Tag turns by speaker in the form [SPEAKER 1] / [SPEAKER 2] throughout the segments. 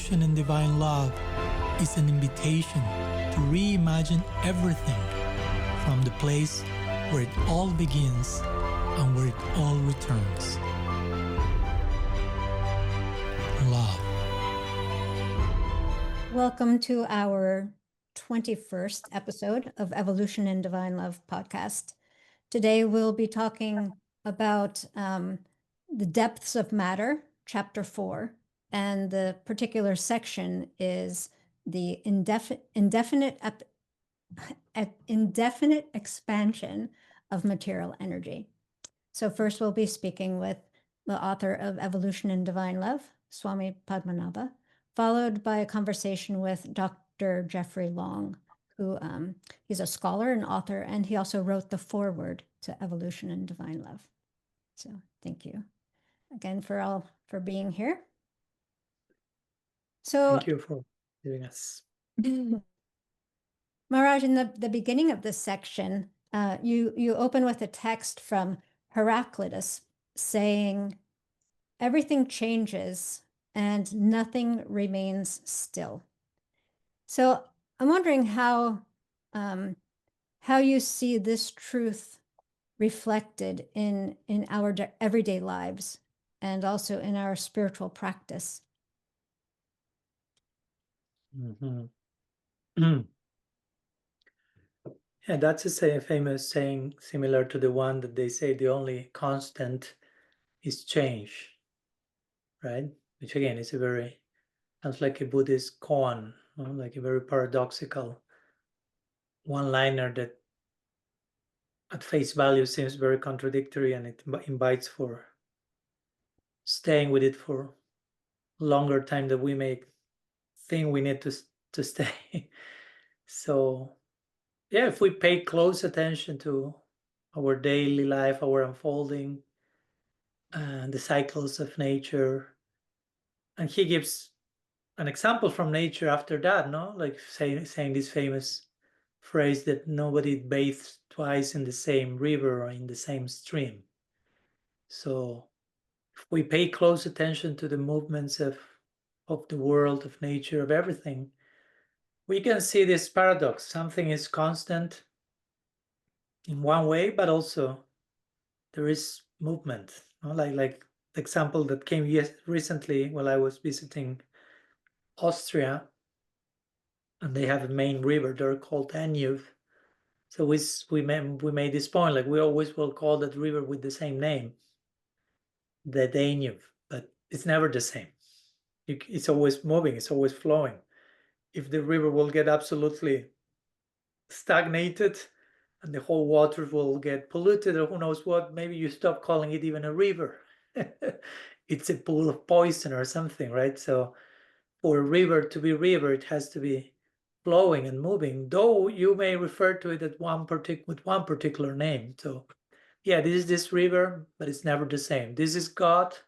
[SPEAKER 1] Evolution and Divine Love is an invitation to reimagine everything from the place where it all begins and where it all returns. Love.
[SPEAKER 2] Welcome to our 21st episode of Evolution and Divine Love podcast. Today we'll be talking about the depths of matter, chapter 4, and the particular section is the indefinite expansion of material energy. So first we'll be speaking with the author of Evolution and Divine Love, Swami Padmanabha, followed by a conversation with Dr. Jeffery Long, who he's a scholar and author, and he also wrote the foreword to Evolution and Divine Love. So thank you again for being here. So
[SPEAKER 3] thank you for giving us.
[SPEAKER 2] Maharaj, in the beginning of this section, you open with a text from Heraclitus saying, "Everything changes and nothing remains still." So I'm wondering how you see this truth reflected in our everyday lives and also in our spiritual practice.
[SPEAKER 3] Mm-hmm. Yeah, that's a famous saying similar to the one that they say the only constant is change, right? Which again is sounds like a Buddhist koan, like a very paradoxical one-liner that at face value seems very contradictory, and it invites for staying with it for longer time than we may think we need to stay. So yeah, if we pay close attention to our daily life, our unfolding, and the cycles of nature, and he gives an example from nature after that, no? Like saying this famous phrase that nobody bathes twice in the same river or in the same stream. So if we pay close attention to the movements of the world, of nature, of everything, we can see this paradox. Something is constant in one way, but also there is movement. Like the example that came recently while I was visiting Austria, and they have a main river there called Danube. So we made this point, like we always will call that river with the same name, the Danube, but it's never the same. It's always moving, it's always flowing. If the river will get absolutely stagnated and the whole water will get polluted or who knows what, maybe you stop calling it even a river. It's a pool of poison or something, right? So for a river to be river, it has to be flowing and moving, though you may refer to it with one particular name. So yeah, this is this river, but it's never the same. This is God,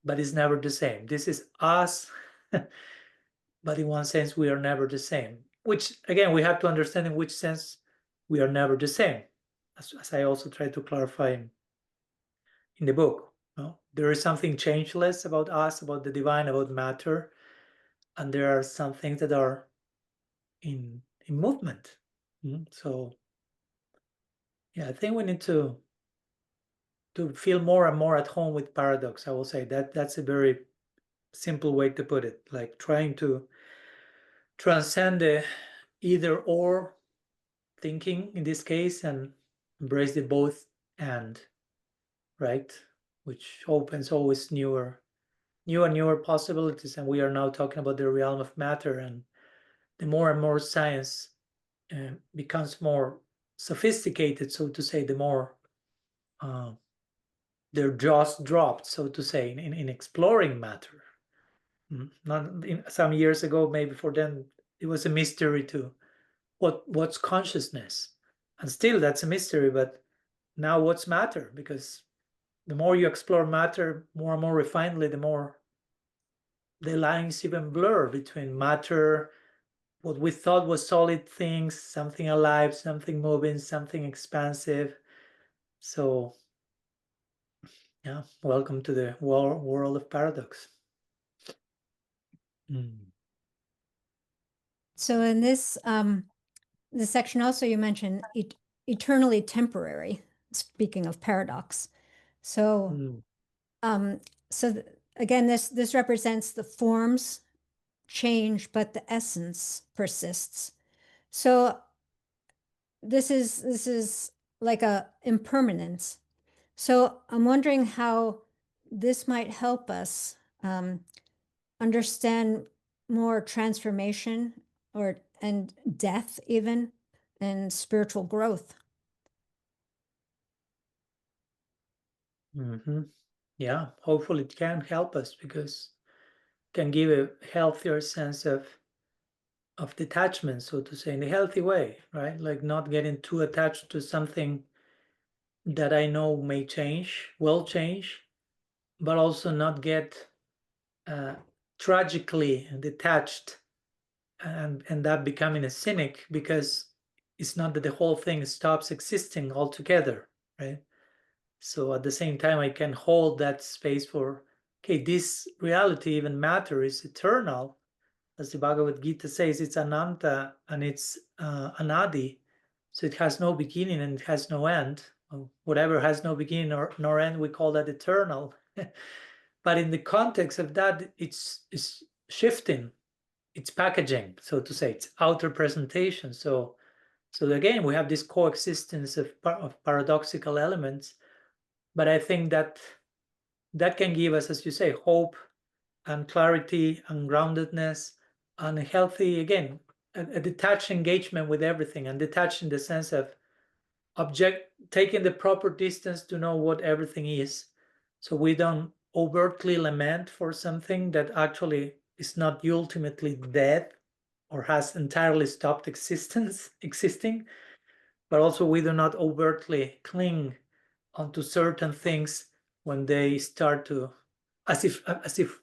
[SPEAKER 3] but it's never the same. This is us, but in one sense we are never the same, which again we have to understand in which sense we are never the same, as I also try to clarify in the book. There is something changeless about us, about the divine, about matter, and there are some things that are in movement. So yeah, I think we need to feel more and more at home with paradox. I will say that's a very simple way to put it, like trying to transcend the either or thinking in this case and embrace the both and, right, which opens always newer and newer possibilities. And we are now talking about the realm of matter, and the more and more science becomes more sophisticated, so to say, the more their jaws dropped, so to say, in exploring matter. Not some years ago, maybe for them it was a mystery to what's consciousness, and still that's a mystery. But now what's matter? Because the more you explore matter more and more refinedly, the more the lines even blur between matter, what we thought was solid things, something alive, something moving, something expansive. So yeah, welcome to the world of paradox.
[SPEAKER 2] So in this section also you mentioned eternally temporary, speaking of paradox. So again, this represents the forms change, but the essence persists. So this is like a impermanence. So I'm wondering how this might help us understand more transformation and death even, and spiritual growth.
[SPEAKER 3] Yeah, hopefully it can help us, because it can give a healthier sense of detachment, so to say, in a healthy way, right? Like not getting too attached to something that I know may change, will change, but also not get tragically detached and end up becoming a cynic, because it's not that the whole thing stops existing altogether, right? So at the same time, I can hold that space for, okay, this reality, even matter, is eternal. As the Bhagavad Gita says, it's ananta and it's anadi. So it has no beginning and it has no end. Whatever has no beginning nor end, we call that eternal. But in the context of that, it's shifting, it's packaging, so to say, it's outer presentation. So again, we have this coexistence of paradoxical elements. But I think that can give us, as you say, hope and clarity and groundedness and a healthy, again, a detached engagement with everything, and detached in the sense of taking the proper distance to know what everything is, so we don't overtly lament for something that actually is not ultimately dead or has entirely stopped existing, but also we do not overtly cling onto certain things when they start to, as if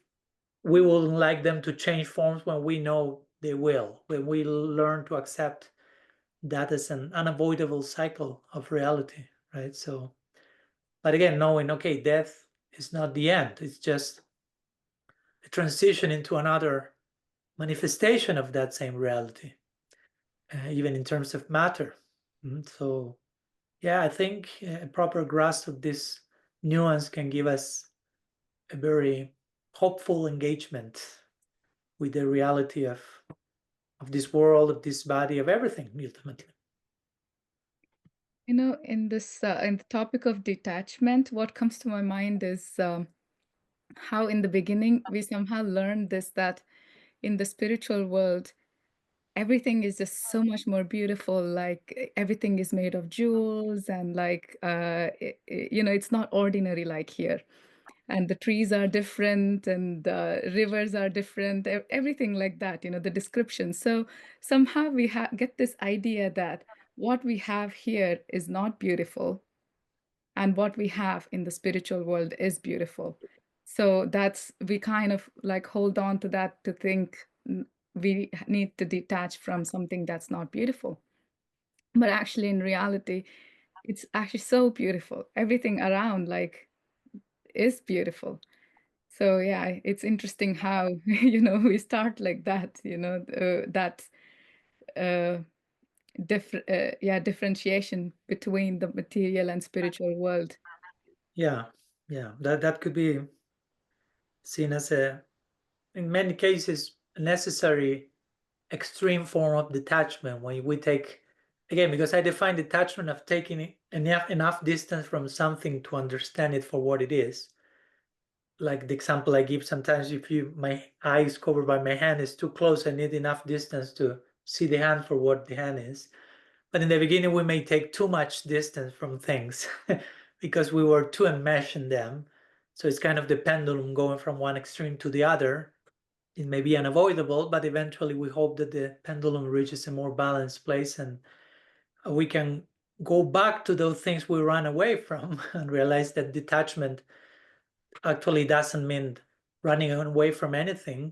[SPEAKER 3] we wouldn't like them to change forms, when we know they will, when we learn to accept that as an unavoidable cycle of reality, right? So, but again, knowing, okay, death is not the end, it's just a transition into another manifestation of that same reality, even in terms of matter. So yeah, I think a proper grasp of this nuance can give us a very hopeful engagement with the reality of this world, of this body, of everything, ultimately.
[SPEAKER 4] You know, in this in the topic of detachment, what comes to my mind is how in the beginning we somehow learned this, that in the spiritual world everything is just so much more beautiful, like everything is made of jewels, and like you know, it's not ordinary like here, and the trees are different, and the rivers are different, everything like that, you know, the description. So somehow we get this idea that what we have here is not beautiful, and what we have in the spiritual world is beautiful. So that's, we kind of like hold on to that, to think we need to detach from something that's not beautiful. But actually, in reality, it's actually so beautiful. Everything around like is beautiful. So yeah, it's interesting how you know, we start like that, you know, that uh, differentiation between the material and spiritual world.
[SPEAKER 3] Yeah, that could be seen as in many cases, a necessary extreme form of detachment, when we take, again, because I define detachment of taking enough distance from something to understand it for what it is. Like the example I give sometimes, if my eye is covered by my hand, is too close, I need enough distance to see the hand for what the hand is. But in the beginning, we may take too much distance from things because we were too enmeshed in them. So it's kind of the pendulum going from one extreme to the other. It may be unavoidable, but eventually we hope that the pendulum reaches a more balanced place and we can go back to those things we ran away from and realize that detachment actually doesn't mean running away from anything,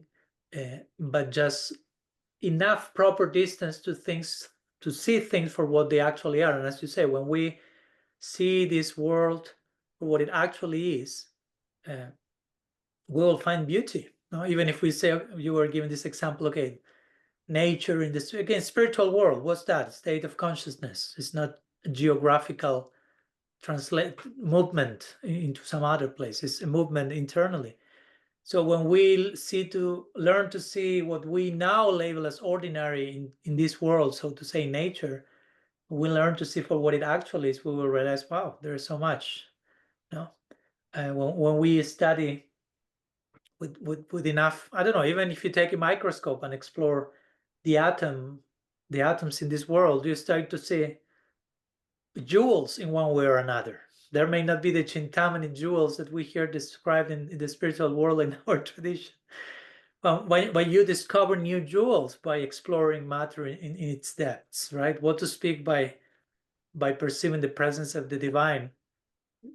[SPEAKER 3] but just enough proper distance to things, to see things for what they actually are. And as you say, when we see this world for what it actually is, we will find beauty. No, even if we say, you were given this example, okay, nature in this, again, spiritual world, what's that? State of consciousness. It's not a geographical translate movement into some other place. It's a movement internally. So when we learn to see what we now label as ordinary in this world, so to say, nature, we learn to see for what it actually is, we will realize, wow, there is so much. No, and when we study with enough, I don't know, even if you take a microscope and explore the atoms in this world, you start to see jewels in one way or another. There may not be the Chintamani jewels that we hear described in the spiritual world in our tradition. But you discover new jewels by exploring matter in its depths, right? What to speak by perceiving the presence of the divine.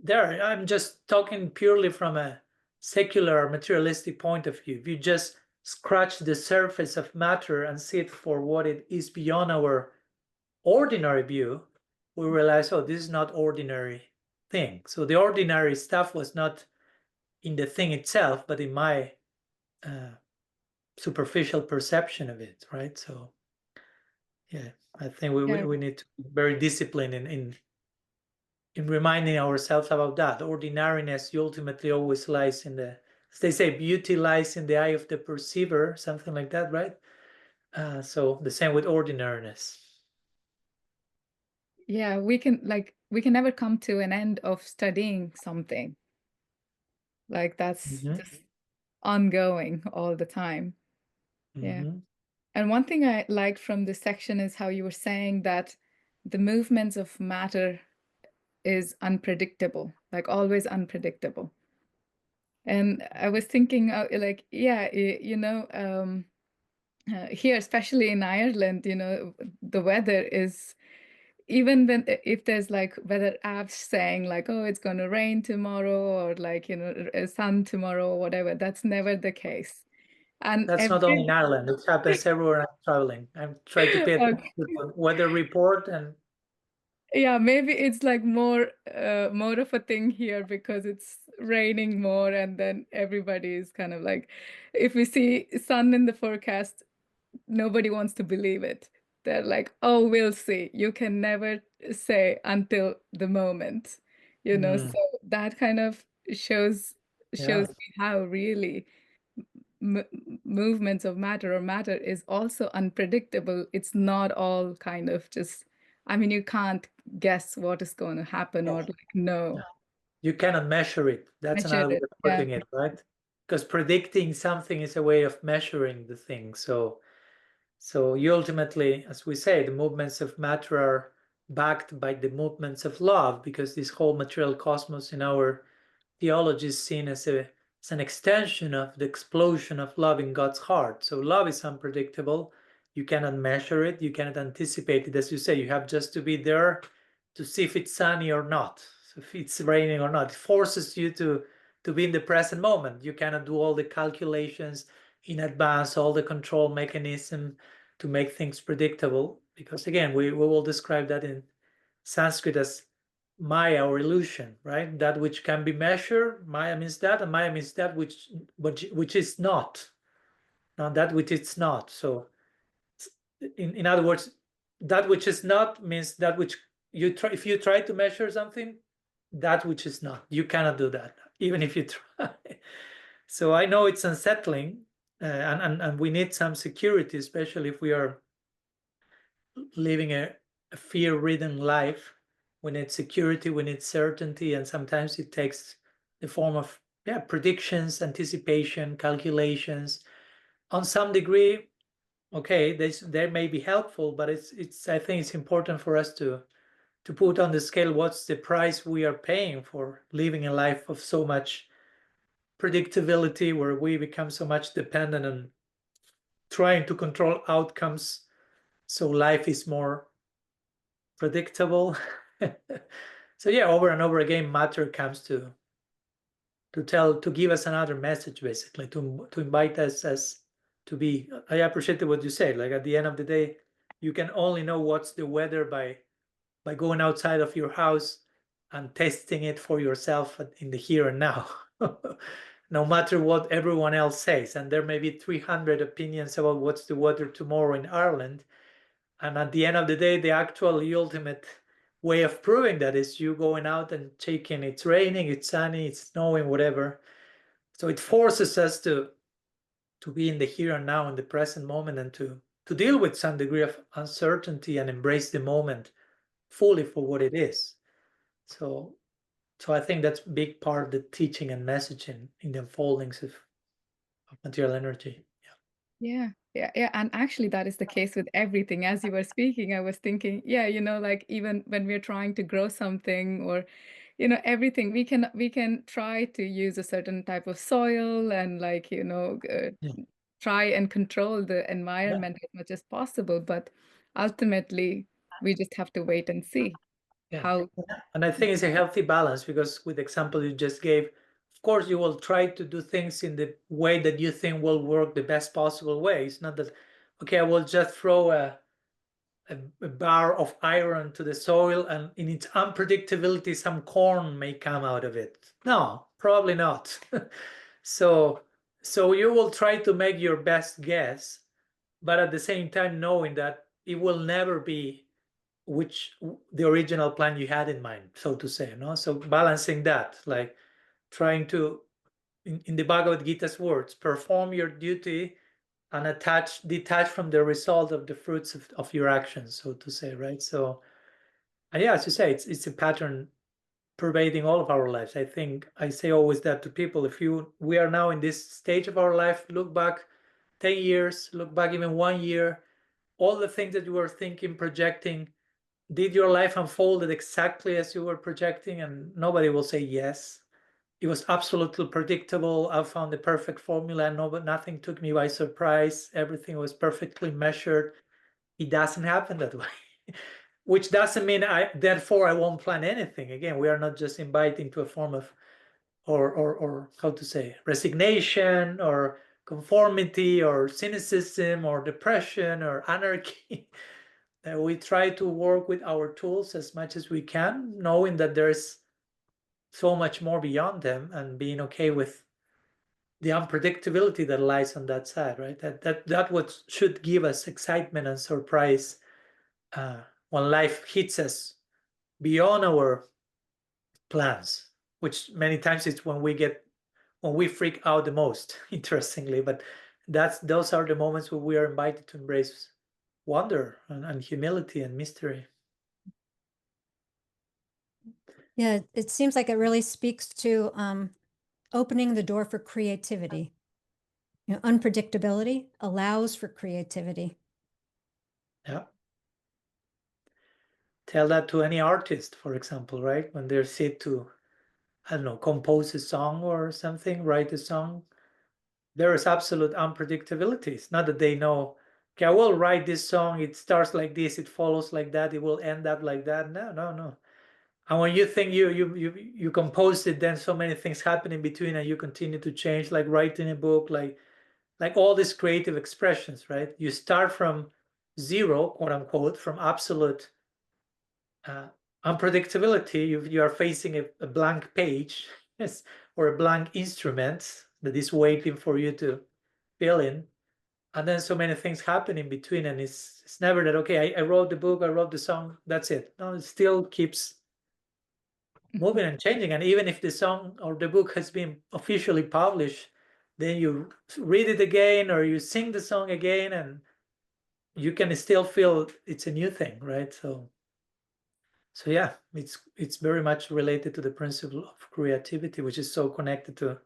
[SPEAKER 3] There, I'm just talking purely from a secular materialistic point of view. If you just scratch the surface of matter and see it for what it is beyond our ordinary view, we realize, oh, this is not ordinary thing. So the ordinary stuff was not in the thing itself, but in my superficial perception of it, right? So yeah, I think we need to be very disciplined in reminding ourselves about that. Ordinariness ultimately always lies in the, as they say, beauty lies in the eye of the perceiver, something like that, right? So the same with ordinariness.
[SPEAKER 4] Yeah, we can never come to an end of studying something. Like that's just ongoing all the time. Yeah. And one thing I liked from this section is how you were saying that the movements of matter is unpredictable, like always unpredictable. And I was thinking, like, yeah, here, especially in Ireland, the weather is, even when if there's like weather apps saying like, oh, it's going to rain tomorrow, or like, sun tomorrow or whatever, that's never the case. And
[SPEAKER 3] that's not only in Ireland, it happens everywhere I'm traveling. I'm trying to pay attention to the weather report, and
[SPEAKER 4] yeah, maybe it's like more of a thing here because it's raining more, and then everybody is kind of like, if we see sun in the forecast, nobody wants to believe it. They're like, oh, we'll see. You can never say until the moment, So that kind of shows me how really movements of matter or matter is also unpredictable. It's not all kind of just, I mean, you can't guess what is going to happen or like know.
[SPEAKER 3] You cannot measure it. That's another way of putting it, right? Because predicting something is a way of measuring the thing. So you ultimately, as we say, the movements of matter are backed by the movements of love, because this whole material cosmos in our theology is seen as an extension of the explosion of love in God's heart. So love is unpredictable. You cannot measure it. You cannot anticipate it. As you say, you have just to be there to see if it's sunny or not, so if it's raining or not. It forces you to be in the present moment. You cannot do all the calculations in advance, all the control mechanism to make things predictable, because again, we will describe that in Sanskrit as Maya, or illusion, right? That which can be measured, Maya means that, and Maya means that which is not. Now that which is not. So in other words, that which is not means that which you try. If you try to measure something, that which is not, you cannot do that, even if you try. So I know it's unsettling, and we need some security, especially if we are living a fear-ridden life. We need security, we need certainty, and sometimes it takes the form of predictions, anticipation, calculations. On some degree, okay, they may be helpful, but it's I think it's important for us to put on the scale what's the price we are paying for living a life of so much predictability, where we become so much dependent on trying to control outcomes, so life is more predictable. So yeah, over and over again, matter comes to give us another message, basically, to invite us as to be. I appreciated what you said. Like at the end of the day, you can only know what's the weather by going outside of your house and testing it for yourself in the here and now. no matter what everyone else says. And there may be 300 opinions about what's the weather tomorrow in Ireland. And at the end of the day, the ultimate way of proving that is you going out and checking it's raining, it's sunny, it's snowing, whatever. So it forces us to be in the here and now, in the present moment, and to deal with some degree of uncertainty and embrace the moment fully for what it is. So I think that's a big part of the teaching and messaging in the unfoldings of material energy.
[SPEAKER 4] Yeah, and actually that is the case with everything. As you were speaking, I was thinking, yeah, like even when we're trying to grow something, or everything, we can try to use a certain type of soil and try and control the environment as much as possible, but ultimately we just have to wait and see how.
[SPEAKER 3] And I think it's a healthy balance, because with the example you just gave, of course you will try to do things in the way that you think will work the best possible way. It's not that, okay, I will just throw a bar of iron to the soil and in its unpredictability some corn may come out of it. No, probably not. So you will try to make your best guess, but at the same time knowing that it will never be the original plan you had in mind, so to say. So balancing that, like trying to, in the Bhagavad Gita's words, perform your duty and detach from the result of the fruits of your actions, so to say, right? So, and yeah, as you say, it's a pattern pervading all of our lives. I think I say always that to people: we are now in this stage of our life, look back 10 years, look back even 1 year, all the things that you were thinking, projecting, did your life unfolded exactly as you were projecting? And nobody will say yes. It was absolutely predictable. I found the perfect formula. Nothing took me by surprise. Everything was perfectly measured. It doesn't happen that way. Which doesn't mean therefore I won't plan anything. Again, we are not just inviting to a form of, or how to say, resignation or conformity or cynicism or depression or anarchy. We try to work with our tools as much as we can, knowing that there's so much more beyond them, and being okay with the unpredictability that lies on that side, right? That what should give us excitement and surprise when life hits us beyond our plans, which many times it's when we freak out the most, interestingly. But those are the moments where we are invited to embrace wonder and humility and mystery.
[SPEAKER 2] Yeah, it seems like it really speaks to opening the door for creativity. Unpredictability allows for creativity.
[SPEAKER 3] Yeah. Tell that to any artist, for example, right? When they're set to, I don't know, compose a song or something, write a song, there is absolute unpredictability. It's not that they know, okay, I will write this song, it starts like this, it follows like that, it will end up like that. No. And when you think you composed it, then so many things happen in between and you continue to change, like writing a book, like all these creative expressions, right? You start from zero, quote unquote, from absolute unpredictability. You are facing a blank page, yes, or a blank instrument that is waiting for you to fill in. And then so many things happen in between, and it's never that, okay, I wrote the book, I wrote the song, that's it. No, it still keeps moving and changing. And even if the song or the book has been officially published, then you read it again or you sing the song again, and you can still feel it's a new thing, right? So yeah, it's very much related to the principle of creativity, which is so connected to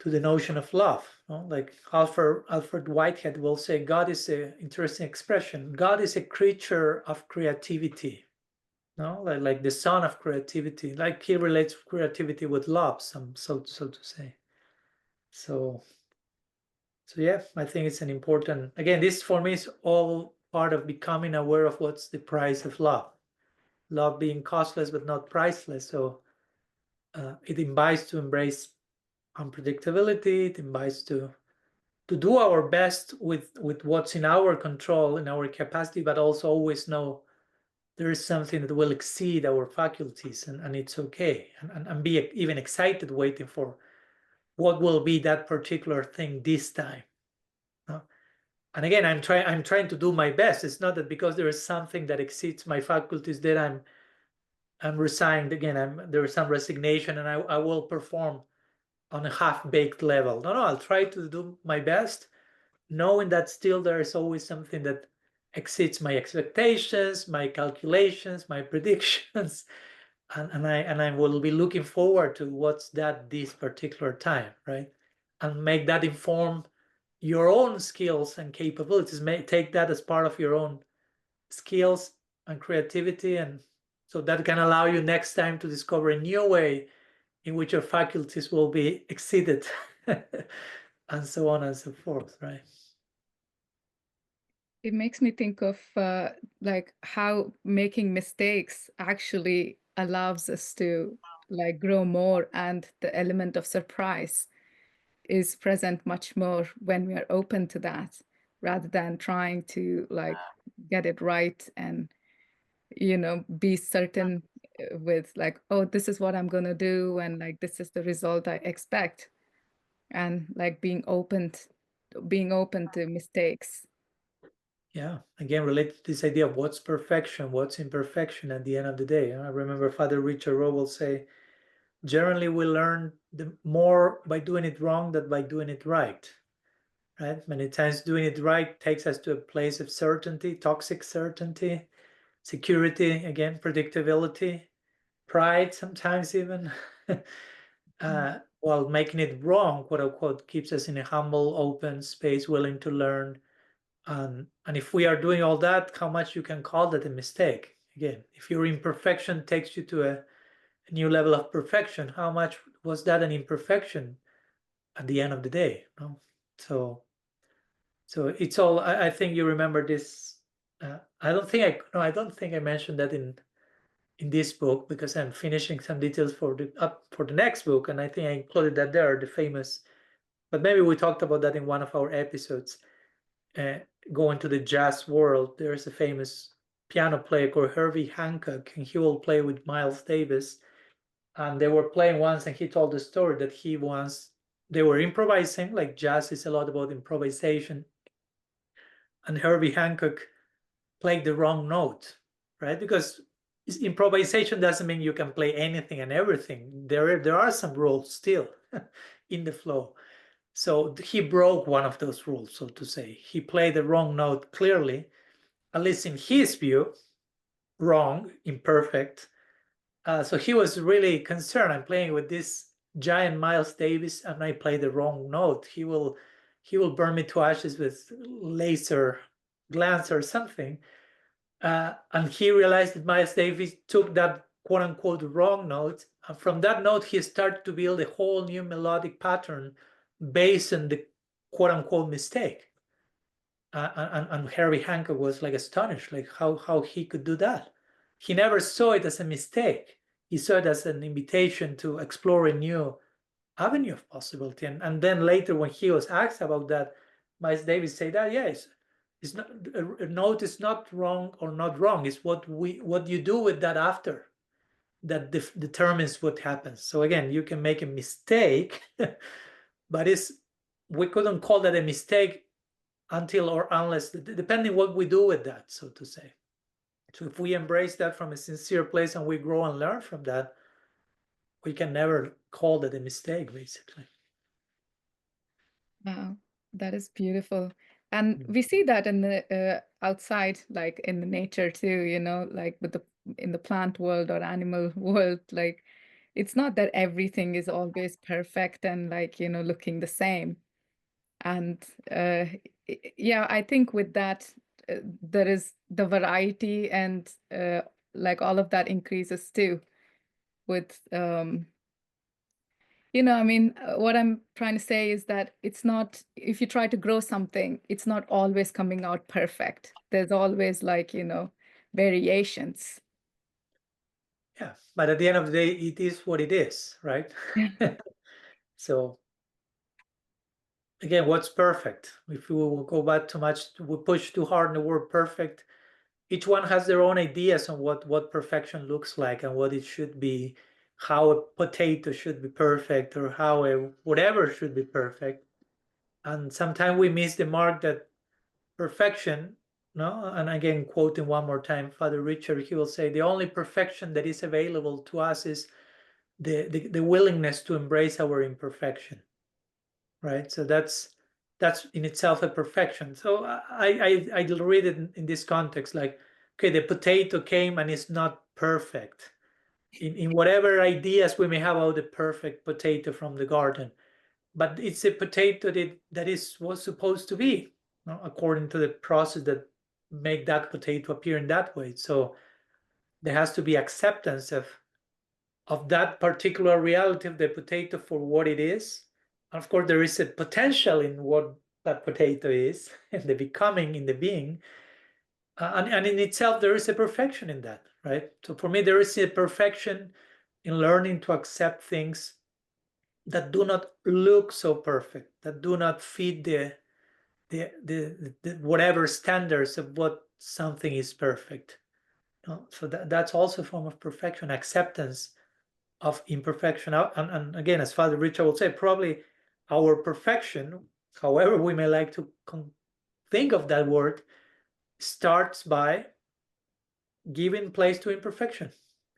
[SPEAKER 3] the notion of love. Like Alfred Whitehead will say, God is an interesting expression. God is a creature of creativity. Like the son of creativity. Like he relates creativity with love, so to say. So yeah, I think it's an important. Again, this for me is all part of becoming aware of what's the price of love. Love being costless but not priceless. So it invites to embrace unpredictability. It invites to do our best with what's in our control, in our capacity, but also always know there is something that will exceed our faculties, and it's okay, and be even excited waiting for what will be that particular thing this time. No? And again, I'm trying to do my best. It's not that because there is something that exceeds my faculties that I'm resigned. Again, there is some resignation, and I will perform on a half-baked level. No, I'll try to do my best, knowing that still there is always something that exceeds my expectations, my calculations, my predictions, and I will be looking forward to what's that this particular time, right? And make that inform your own skills and capabilities. Take that as part of your own skills and creativity, and so that can allow you next time to discover a new way in which your faculties will be exceeded, and so on and so forth, right?
[SPEAKER 4] It makes me think of like how making mistakes actually allows us to like grow more, and the element of surprise is present much more when we are open to that, rather than trying to like get it right and be certain with like, oh, this is what I'm gonna do, and like this is the result I expect, and like being open to mistakes.
[SPEAKER 3] Yeah, again, related to this idea of what's perfection, what's imperfection at the end of the day. I remember Father Richard Rowe will say, generally we learn more by doing it wrong than by doing it right. Right? Many times doing it right takes us to a place of certainty, toxic certainty, security, again, predictability, pride sometimes even. While making it wrong, quote unquote, keeps us in a humble, open space, willing to learn. And if we are doing all that, how much you can call that a mistake? Again, if your imperfection takes you to a new level of perfection, how much was that an imperfection at the end of the day? No? So it's all. I think you remember this. I don't think I mentioned that in this book, because I'm finishing some details for the next book, and I think I included that there, the famous. But maybe we talked about that in one of our episodes. Going to the jazz world, there's a famous piano player called Herbie Hancock, and he will play with Miles Davis. And they were playing once, and he told the story that they were improvising, like jazz is a lot about improvisation. And Herbie Hancock played the wrong note, right? Because improvisation doesn't mean you can play anything and everything. There are some rules still in the flow. So he broke one of those rules, so to say. He played the wrong note clearly, at least in his view, wrong, imperfect. So he was really concerned. I'm playing with this giant Miles Davis, and I play the wrong note. He will burn me to ashes with laser glance or something. And he realized that Miles Davis took that quote unquote wrong note. And from that note, he started to build a whole new melodic pattern based on the quote unquote mistake. And Herbie Hancock was like astonished, like how he could do that. He never saw it as a mistake. He saw it as an invitation to explore a new avenue of possibility. And then later, when he was asked about that, Miles Davis said that, yes, it's not, a note is not wrong or not wrong. It's what you do with that after that determines what happens. So again, you can make a mistake, but we couldn't call that a mistake until or unless, depending what we do with that, so to say. So if we embrace that from a sincere place and we grow and learn from that, we can never call that a mistake, basically.
[SPEAKER 4] Wow, that is beautiful. And we see that in the outside, like in the nature too, like in the plant world or animal world, like it's not that everything is always perfect and like, looking the same. And yeah, I think with that, there is the variety, and like all of that increases too with I mean, what I'm trying to say is that it's not, if you try to grow something, it's not always coming out perfect. There's always like, variations.
[SPEAKER 3] Yeah, but at the end of the day, it is what it is, right?
[SPEAKER 4] Yeah.
[SPEAKER 3] So again, what's perfect? If we will go back too much, we push too hard on the word perfect. Each one has their own ideas on what perfection looks like and what it should be, how a potato should be perfect or how a whatever should be perfect. And sometimes we miss the mark that perfection, no? And again, quoting one more time, Father Richard, he will say, the only perfection that is available to us is the willingness to embrace our imperfection, right? So that's in itself a perfection. So I read it in this context, like, okay, the potato came and it's not perfect. In whatever ideas we may have about the perfect potato from the garden, but it's a potato that was supposed to be, according to the process that make that potato appear in that way. So there has to be acceptance of that particular reality of the potato for what it is. And of course, there is a potential in what that potato is, in the becoming, in the being. And in itself, there is a perfection in that, right? So for me, there is a perfection in learning to accept things that do not look so perfect, that do not fit the whatever standards of what something is perfect. So that's also a form of perfection, acceptance of imperfection. And again, as Father Richard will say, probably our perfection, however we may like to think of that word, starts by giving place to imperfection,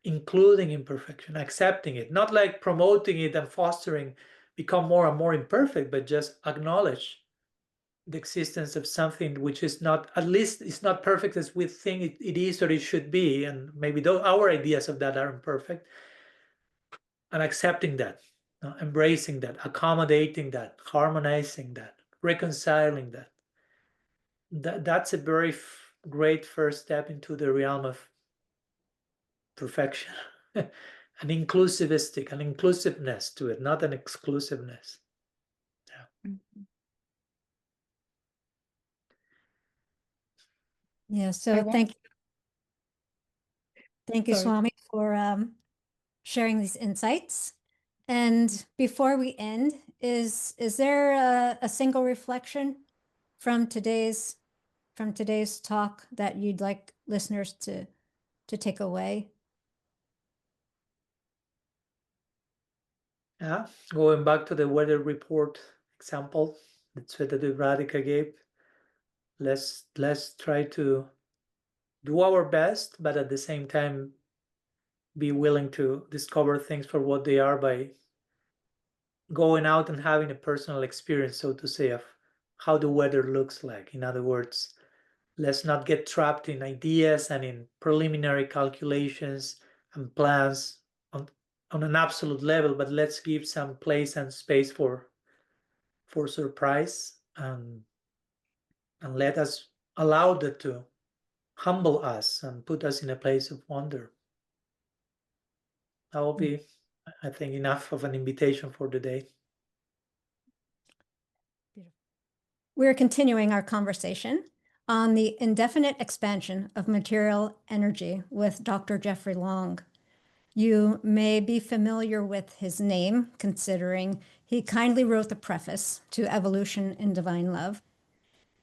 [SPEAKER 3] including imperfection, accepting it, not like promoting it and fostering become more and more imperfect, but just acknowledge the existence of something which is not, at least it's not perfect as we think it is or it should be, and maybe our ideas of that are imperfect, and accepting that, embracing that, accommodating that, harmonizing that, reconciling that. That's a very great first step into the realm of perfection. An inclusiveness to it, not an exclusiveness. Yeah.
[SPEAKER 2] Yeah, so thank you, Swami, for sharing these insights. And before we end, is there a single reflection from today's talk that you'd like listeners to take away?
[SPEAKER 3] Yeah, going back to the weather report example that Sweta Radhika gave, let's try to do our best, but at the same time be willing to discover things for what they are by going out and having a personal experience, so to say, of how the weather looks like. In other words, let's not get trapped in ideas and in preliminary calculations and plans on an absolute level, but let's give some place and space for surprise, and let us allow that to humble us and put us in a place of wonder. That will be, I think, enough of an invitation for the day.
[SPEAKER 2] We're continuing our conversation on the indefinite expansion of material energy with Dr. Jeffrey Long. You may be familiar with his name, considering he kindly wrote the preface to Evolution in Divine Love.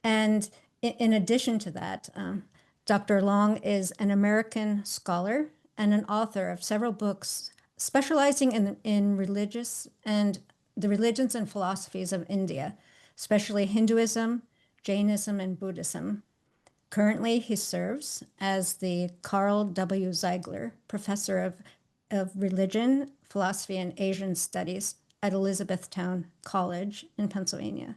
[SPEAKER 2] And in addition to that, Dr. Long is an American scholar and an author of several books specializing in religious and the religions and philosophies of India, especially Hinduism, Jainism, and Buddhism. Currently, he serves as the Carl W. Ziegler Professor of Religion, Philosophy, and Asian Studies at Elizabethtown College in Pennsylvania.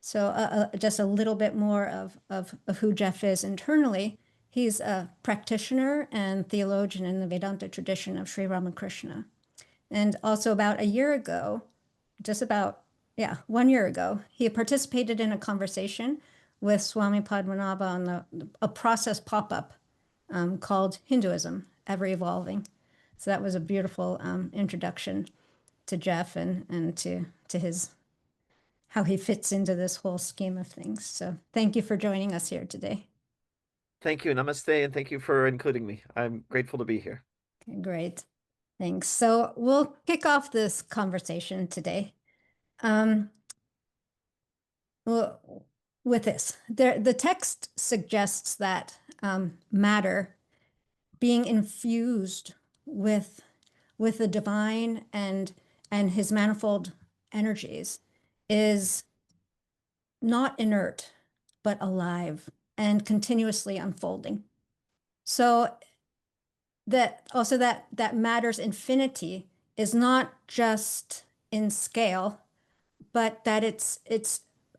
[SPEAKER 2] So just a little bit more of who Jeff is internally. He's a practitioner and theologian in the Vedanta tradition of Sri Ramakrishna. And also about a year ago, just about, 1 year ago, he participated in a conversation with Swami Padmanabha on a process pop-up called Hinduism, Ever Evolving. So that was a beautiful introduction to Jeff and to his, how he fits into this whole scheme of things. So thank you for joining us here today.
[SPEAKER 5] Thank you. Namaste, and thank you for including me. I'm grateful to be here.
[SPEAKER 2] Okay, great. Thanks. So we'll kick off this conversation today. Well, with this, the text suggests that matter being infused with with the divine and his manifold energies is not inert, but alive and continuously unfolding. So that also that matter's infinity is not just in scale, but that it's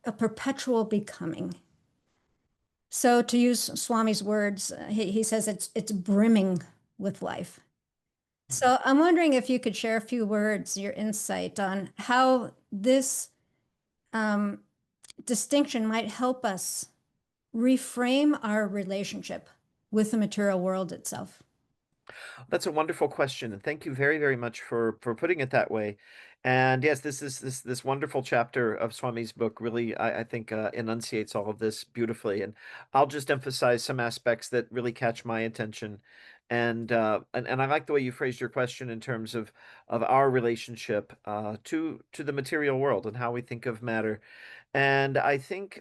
[SPEAKER 2] a perpetual becoming. So to use Swami's words, he says it's brimming with life. So I'm wondering if you could share a few words, your insight on how this distinction might help us reframe our relationship with the material world itself.
[SPEAKER 5] That's a wonderful question, and thank you very, very much for putting it that way. And yes, this wonderful chapter of Swami's book really, I think, enunciates all of this beautifully. And I'll just emphasize some aspects that really catch my attention. And I like the way you phrased your question in terms of our relationship to the material world and how we think of matter. And I think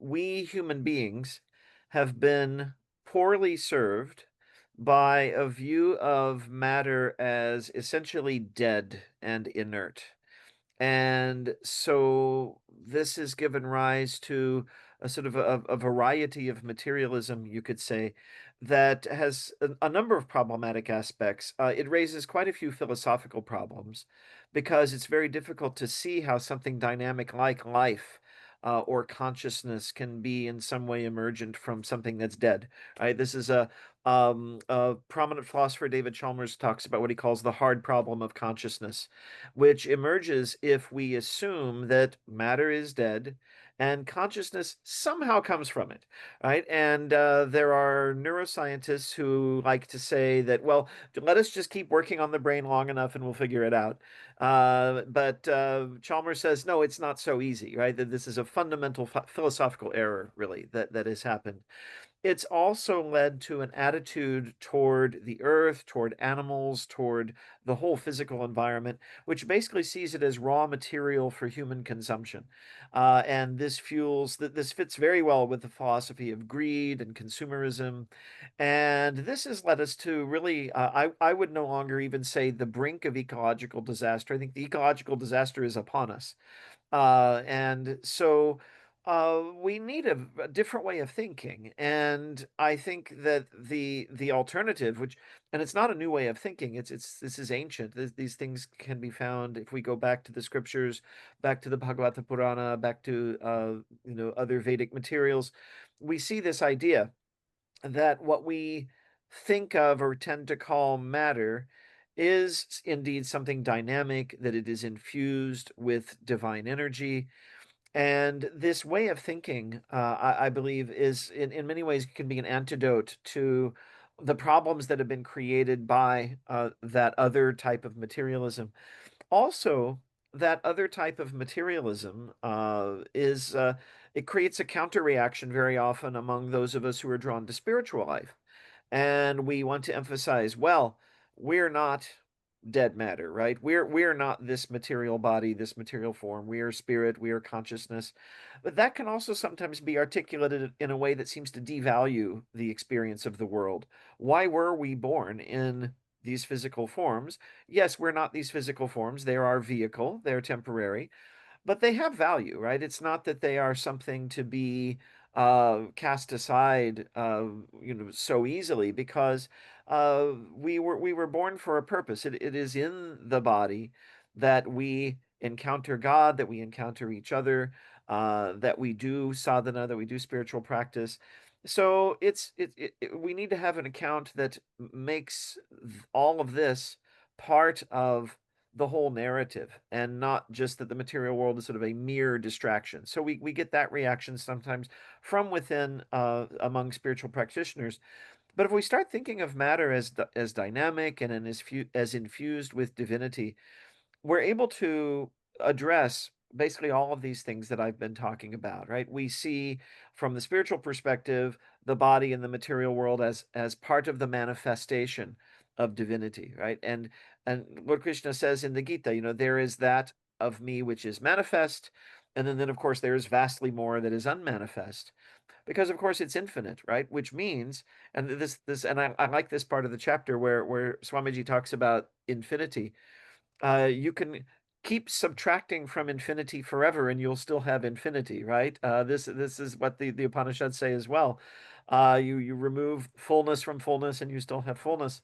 [SPEAKER 5] we human beings have been poorly served by a view of matter as essentially dead and inert. And so this has given rise to a sort of a variety of materialism, you could say, that has a number of problematic aspects. It raises quite a few philosophical problems because it's very difficult to see how something dynamic like life or consciousness can be in some way emergent from something that's dead. Right? This is a prominent philosopher, David Chalmers, talks about what he calls the hard problem of consciousness, which emerges if we assume that matter is dead and consciousness somehow comes from it, right? And there are neuroscientists who like to say that, well, let us just keep working on the brain long enough and we'll figure it out. But Chalmers says, no, it's not so easy, right? That this is a fundamental philosophical error, really, that has happened. It's also led to an attitude toward the earth, toward animals, toward the whole physical environment, which basically sees it as raw material for human consumption. And this fits very well with the philosophy of greed and consumerism. And this has led us to really, I would no longer even say the brink of ecological disaster. I think the ecological disaster is upon us. And so we need a different way of thinking. And I think that the alternative, and it's not a new way of thinking, this is ancient. These things can be found if we go back to the scriptures, back to the Bhagavata Purana, back to other Vedic materials. We see this idea that what we think of or tend to call matter is indeed something dynamic, that it is infused with divine energy. And this way of thinking, I believe, is in many ways can be an antidote to the problems that have been created by that other type of materialism. Also, that other type of materialism it creates a counter reaction very often among those of us who are drawn to spiritual life. And we want to emphasize, well, we're not dead matter, right? We're not this material body, this material form. We are spirit, we are consciousness. But that can also sometimes be articulated in a way that seems to devalue the experience of the world. Why were we born in these physical forms? Yes, we're not these physical forms. They're our vehicle, they're temporary, but they have value, right? It's not that they are something to be cast aside, so easily, because we were born for a purpose. It is in the body that we encounter God, that we encounter each other, that we do sadhana, that we do spiritual practice. So we need to have an account that makes all of this part of the whole narrative, and not just that the material world is sort of a mere distraction. So we get that reaction sometimes from within among spiritual practitioners. But if we start thinking of matter as dynamic and as infused with divinity, we're able to address basically all of these things that I've been talking about, right? We see from the spiritual perspective the body and the material world as part of the manifestation of divinity, right? And Lord Krishna says in the Gita, there is that of me which is manifest, and then of course there is vastly more that is unmanifest. because of course it's infinite, right? Which means, and I like this part of the chapter where Swamiji talks about infinity. You can keep subtracting from infinity forever and you'll still have infinity, right? This is what the Upanishads say as well. You remove fullness from fullness and you still have fullness.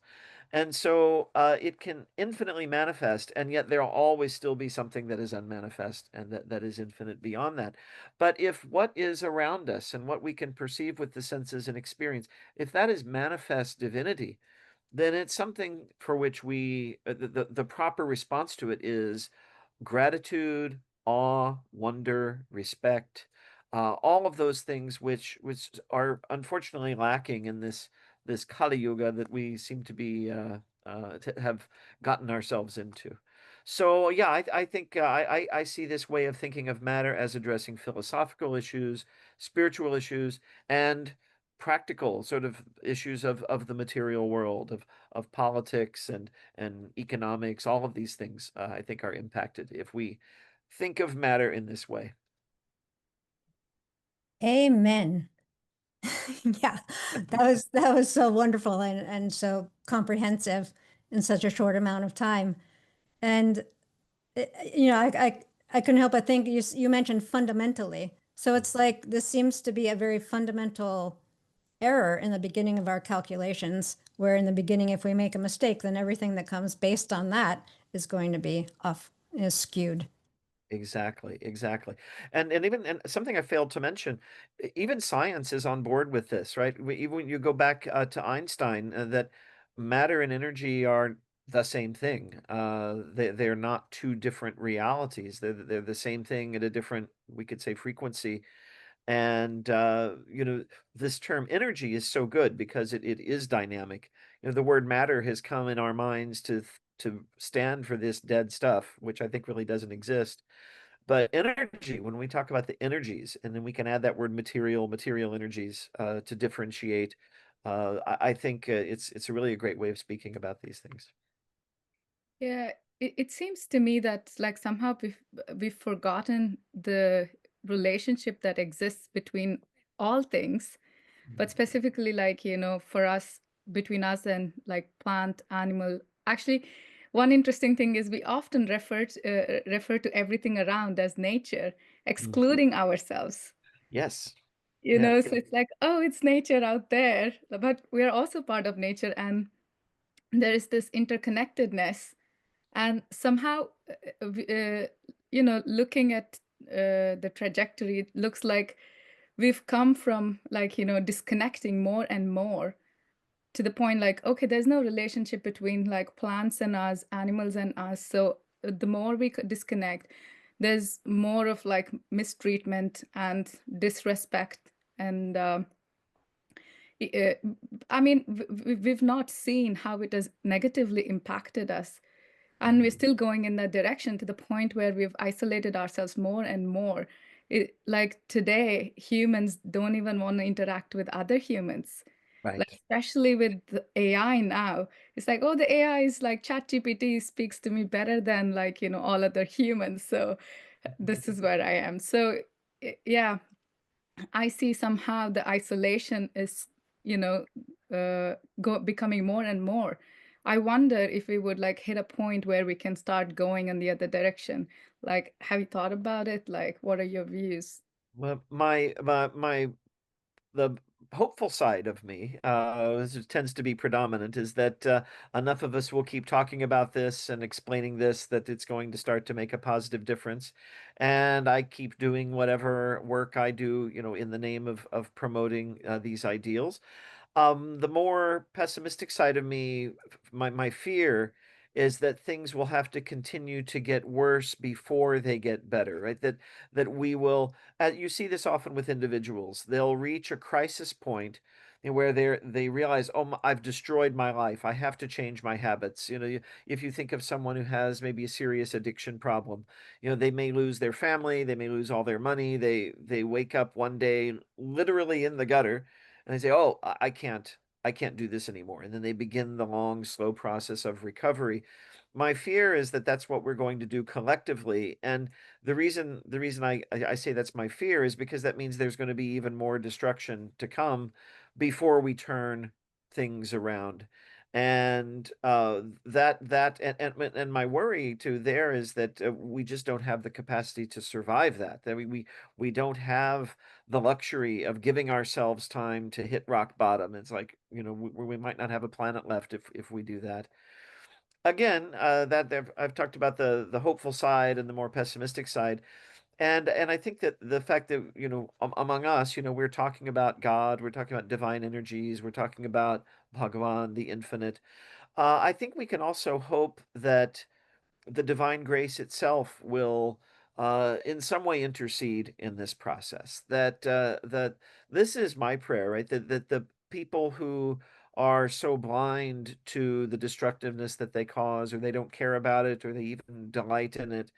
[SPEAKER 5] And so it can infinitely manifest, and yet there'll always still be something that is unmanifest and that is infinite beyond that. But if what is around us and what we can perceive with the senses and experience, if that is manifest divinity, then it's something for which we, the proper response to it is gratitude, awe, wonder, respect, all of those things which are unfortunately lacking in this Kali Yuga that we seem to be to have gotten ourselves into. So yeah, I think I see this way of thinking of matter as addressing philosophical issues, spiritual issues, and practical sort of issues of the material world, of politics and economics. All of these things I think are impacted if we think of matter in this way.
[SPEAKER 2] Amen. Yeah, that was so wonderful and so comprehensive in such a short amount of time. And you know, I couldn't help but think you mentioned fundamentally. So it's like this seems to be a very fundamental error in the beginning of our calculations, where in the beginning, if we make a mistake, then everything that comes based on that is going to be off, is skewed.
[SPEAKER 5] Exactly, exactly. And even and something I failed to mention, even science is on board with this, right? Even when you go back to Einstein, that matter and energy are the same thing. They're not two different realities. They're the same thing at a different, we could say, frequency. And you know, this term energy is so good because it is dynamic. You know, the word matter has come in our minds to stand for this dead stuff, which I think really doesn't exist. But energy, when we talk about the energies, and then we can add that word material energies to differentiate. I think it's really a great way of speaking about these things.
[SPEAKER 4] Yeah, it seems to me that like somehow we've forgotten the relationship that exists between all things, but specifically like, you know, for us, between us and like plant, animal. Actually, one interesting thing is we often refer to everything around as nature, excluding ourselves.
[SPEAKER 5] Yes.
[SPEAKER 4] You
[SPEAKER 5] Yeah.
[SPEAKER 4] know, so it's like, oh, it's nature out there, but we are also part of nature, and there is this interconnectedness. And somehow, you know, looking at the trajectory, it looks like we've come from like, you know, disconnecting more and more to the point like, okay, there's no relationship between like plants and us, animals and us. So the more we could disconnect, there's more of like mistreatment and disrespect. And I mean, we've not seen how it has negatively impacted us. And we're still going in that direction to the point where we've isolated ourselves more and more. Like today, humans don't even want to interact with other humans.
[SPEAKER 5] Right.
[SPEAKER 4] Like especially with the AI now, it's like, oh, the AI is like ChatGPT speaks to me better than like, you know, all other humans. So this is where I am. So yeah, I see somehow the isolation is, you know, becoming more and more. I wonder if we would like hit a point where we can start going in the other direction. Like, have you thought about it? Like, what are your views?
[SPEAKER 5] Well, the hopeful side of me, this tends to be predominant, is that enough of us will keep talking about this and explaining this, that it's going to start to make a positive difference. And I keep doing whatever work I do, you know, in the name of promoting these ideals. The more pessimistic side of me, my fear is that things will have to continue to get worse before they get better, right? That we will, you see this often with individuals. They'll reach a crisis point where they realize, oh, I've destroyed my life. I have to change my habits. You know, if you think of someone who has maybe a serious addiction problem, you know, they may lose their family, they may lose all their money. They wake up one day literally in the gutter and they say, "Oh, I can't do this anymore." And then they begin the long, slow process of recovery. my fear is that that's what we're going to do collectively. And the reason I say that's my fear is because that means there's going to be even more destruction to come before we turn things around. And and my worry too there is that we just don't have the capacity to survive that. That we don't have the luxury of giving ourselves time to hit rock bottom. It's like, we might not have a planet left if we do that. Again, I've talked about the hopeful side and the more pessimistic side, and I think that the fact that among us, we're talking about God, we're talking about divine energies, we're talking about Bhagavan, the infinite. I think we can also hope that the divine grace itself will in some way intercede in this process. That this is my prayer, right? That the people who are so blind to the destructiveness that they cause, or they don't care about it, or they even delight in it,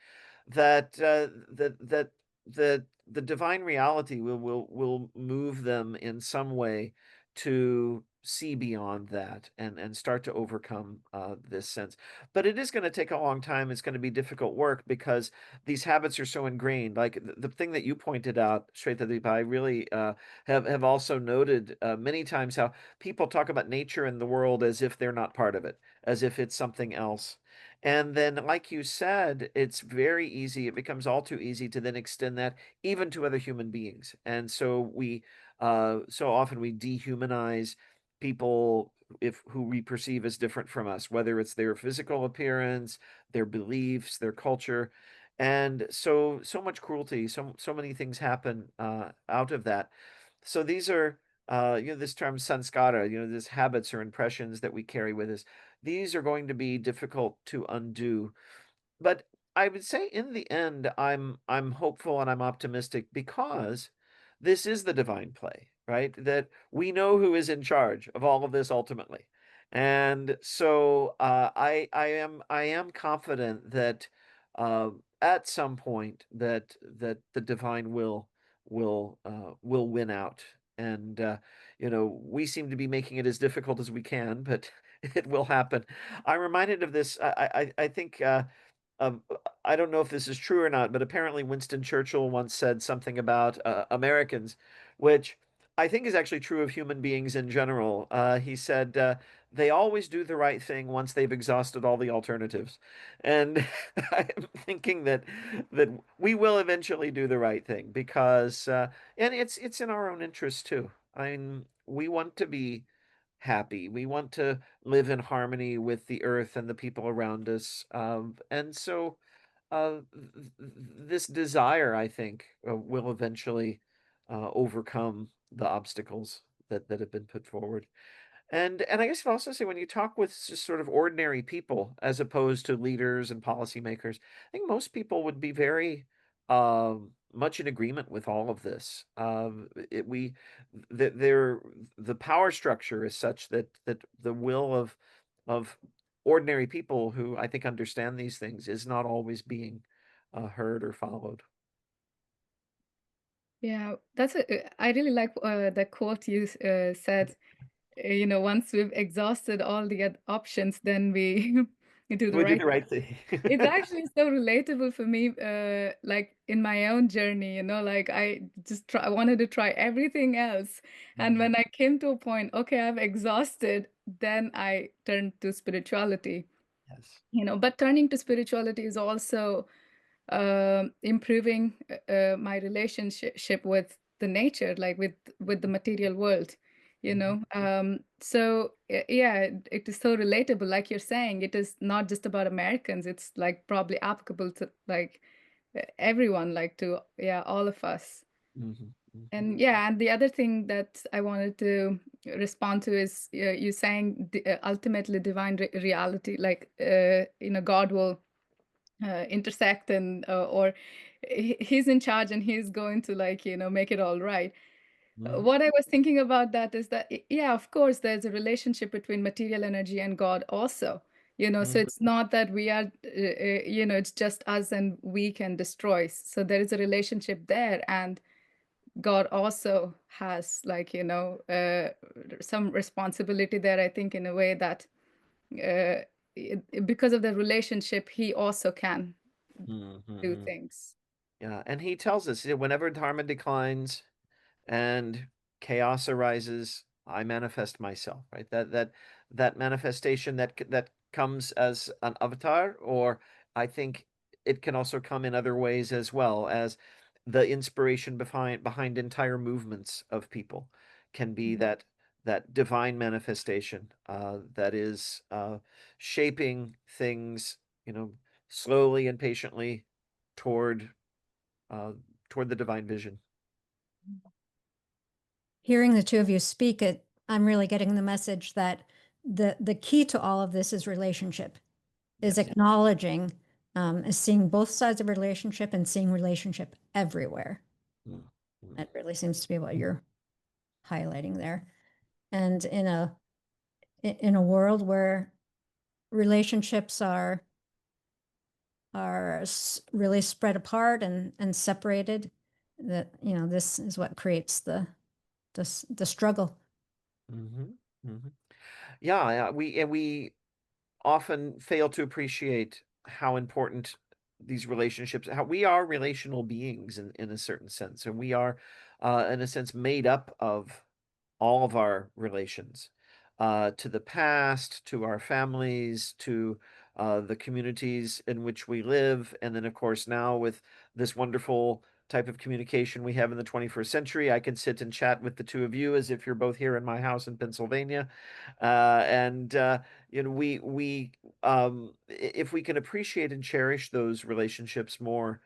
[SPEAKER 5] that the divine reality will move them in some way to see beyond that and start to overcome this sense. But it is going to take a long time. It's going to be difficult work because these habits are so ingrained. Like the thing that you pointed out, Shweta, I really have also noted many times how people talk about nature and the world as if they're not part of it, as if it's something else. And then, like you said, it's very easy. It becomes all too easy to then extend that even to other human beings. And so so often we dehumanize people who we perceive as different from us, whether it's their physical appearance, their beliefs, their culture. And so much cruelty, so many things happen out of that. So these are, this term sanskara, these habits or impressions that we carry with us. These are going to be difficult to undo. But I would say in the end, I'm hopeful and I'm optimistic because this is the divine play, right? That we know who is in charge of all of this ultimately. And so I am confident that at some point that the divine will win out. And we seem to be making it as difficult as we can, but it will happen. I'm reminded of this. I think um, I don't know if this is true or not, but apparently Winston Churchill once said something about Americans, which I think is actually true of human beings in general. He said they always do the right thing once they've exhausted all the alternatives, and I'm thinking that we will eventually do the right thing because, and it's in our own interest too. I mean, we want to be happy. We want to live in harmony with the earth and the people around us. And so this desire, I think, will eventually overcome the obstacles that have been put forward. And I guess I'd also say when you talk with just sort of ordinary people as opposed to leaders and policymakers, I think most people would be very much in agreement with all of this. The power structure is such that the will of ordinary people who I think understand these things is not always being heard or followed.
[SPEAKER 4] Yeah, I really like the quote you said. Once we've exhausted all the options, then we do the
[SPEAKER 5] We do
[SPEAKER 4] right
[SPEAKER 5] the right thing.
[SPEAKER 4] It's actually so relatable for me, like in my own journey, like I wanted to try everything else. And when I came to a point, okay, I've exhausted, then I turned to spirituality,
[SPEAKER 5] Yes.
[SPEAKER 4] But turning to spirituality is also improving my relationship with the nature, like with the material world, so yeah, it is so relatable. Like you're saying, it is not just about Americans. It's like probably applicable to like everyone, like to all of us.
[SPEAKER 5] Mhm, mhm.
[SPEAKER 4] And yeah, and the other thing that I wanted to respond to is you saying ultimately divine reality, like God will intersect and or he's in charge and he's going to like make it all right.
[SPEAKER 5] Mhm.
[SPEAKER 4] What I was thinking about that is that yeah, of course there's a relationship between material energy and God also, so
[SPEAKER 5] Mhm.
[SPEAKER 4] it's not that we are it's just us and we can destroy. So there is a relationship there, and God also has like some responsibility there, I think, in a way that because of the relationship, he also can do
[SPEAKER 5] Mhm.
[SPEAKER 4] things.
[SPEAKER 5] Yeah, and he tells us whenever dharma declines and chaos arises, I manifest myself, right? That manifestation that comes as an avatar, or I think it can also come in other ways as well, as the inspiration behind entire movements of people can be that divine manifestation that is shaping things, slowly and patiently toward toward the divine vision.
[SPEAKER 2] Hearing the two of you speak it, I'm really getting the message that the key to all of this is relationship, is
[SPEAKER 5] Yes.
[SPEAKER 2] acknowledging, is seeing both sides of relationship and seeing relationship everywhere.
[SPEAKER 5] Mm, mm.
[SPEAKER 2] That really seems to be what you're highlighting there. And in a world where relationships are really spread apart and separated, that this is what creates the struggle.
[SPEAKER 5] Mhm, mhm. Yeah, we often fail to appreciate how important these relationships, how we are relational beings in a certain sense, and we are, in a sense, made up of all of our relations, to the past, to our families, to the communities in which we live, and then, of course, now with this wonderful type of communication we have in the 21st century, I can sit and chat with the two of you as if you're both here in my house in Pennsylvania, and we if we can appreciate and cherish those relationships more,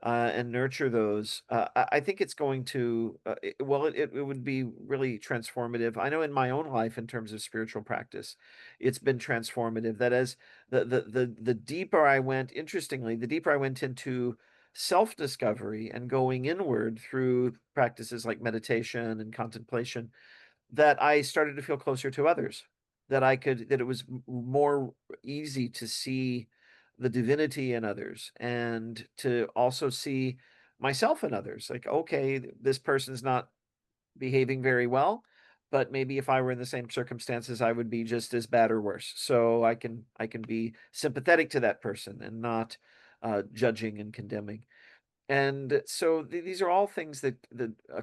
[SPEAKER 5] and nurture those, I think it's going to, it would be really transformative. I know in my own life, in terms of spiritual practice, it's been transformative. That as the deeper I went, interestingly, the deeper I went into self-discovery and going inward through practices like meditation and contemplation, that I started to feel closer to others, that it was more easy to see the divinity in others and to also see myself in others. Like, okay, this person's not behaving very well, but maybe if I were in the same circumstances, I would be just as bad or worse. So I can be sympathetic to that person and not judging and condemning. And so these are all things that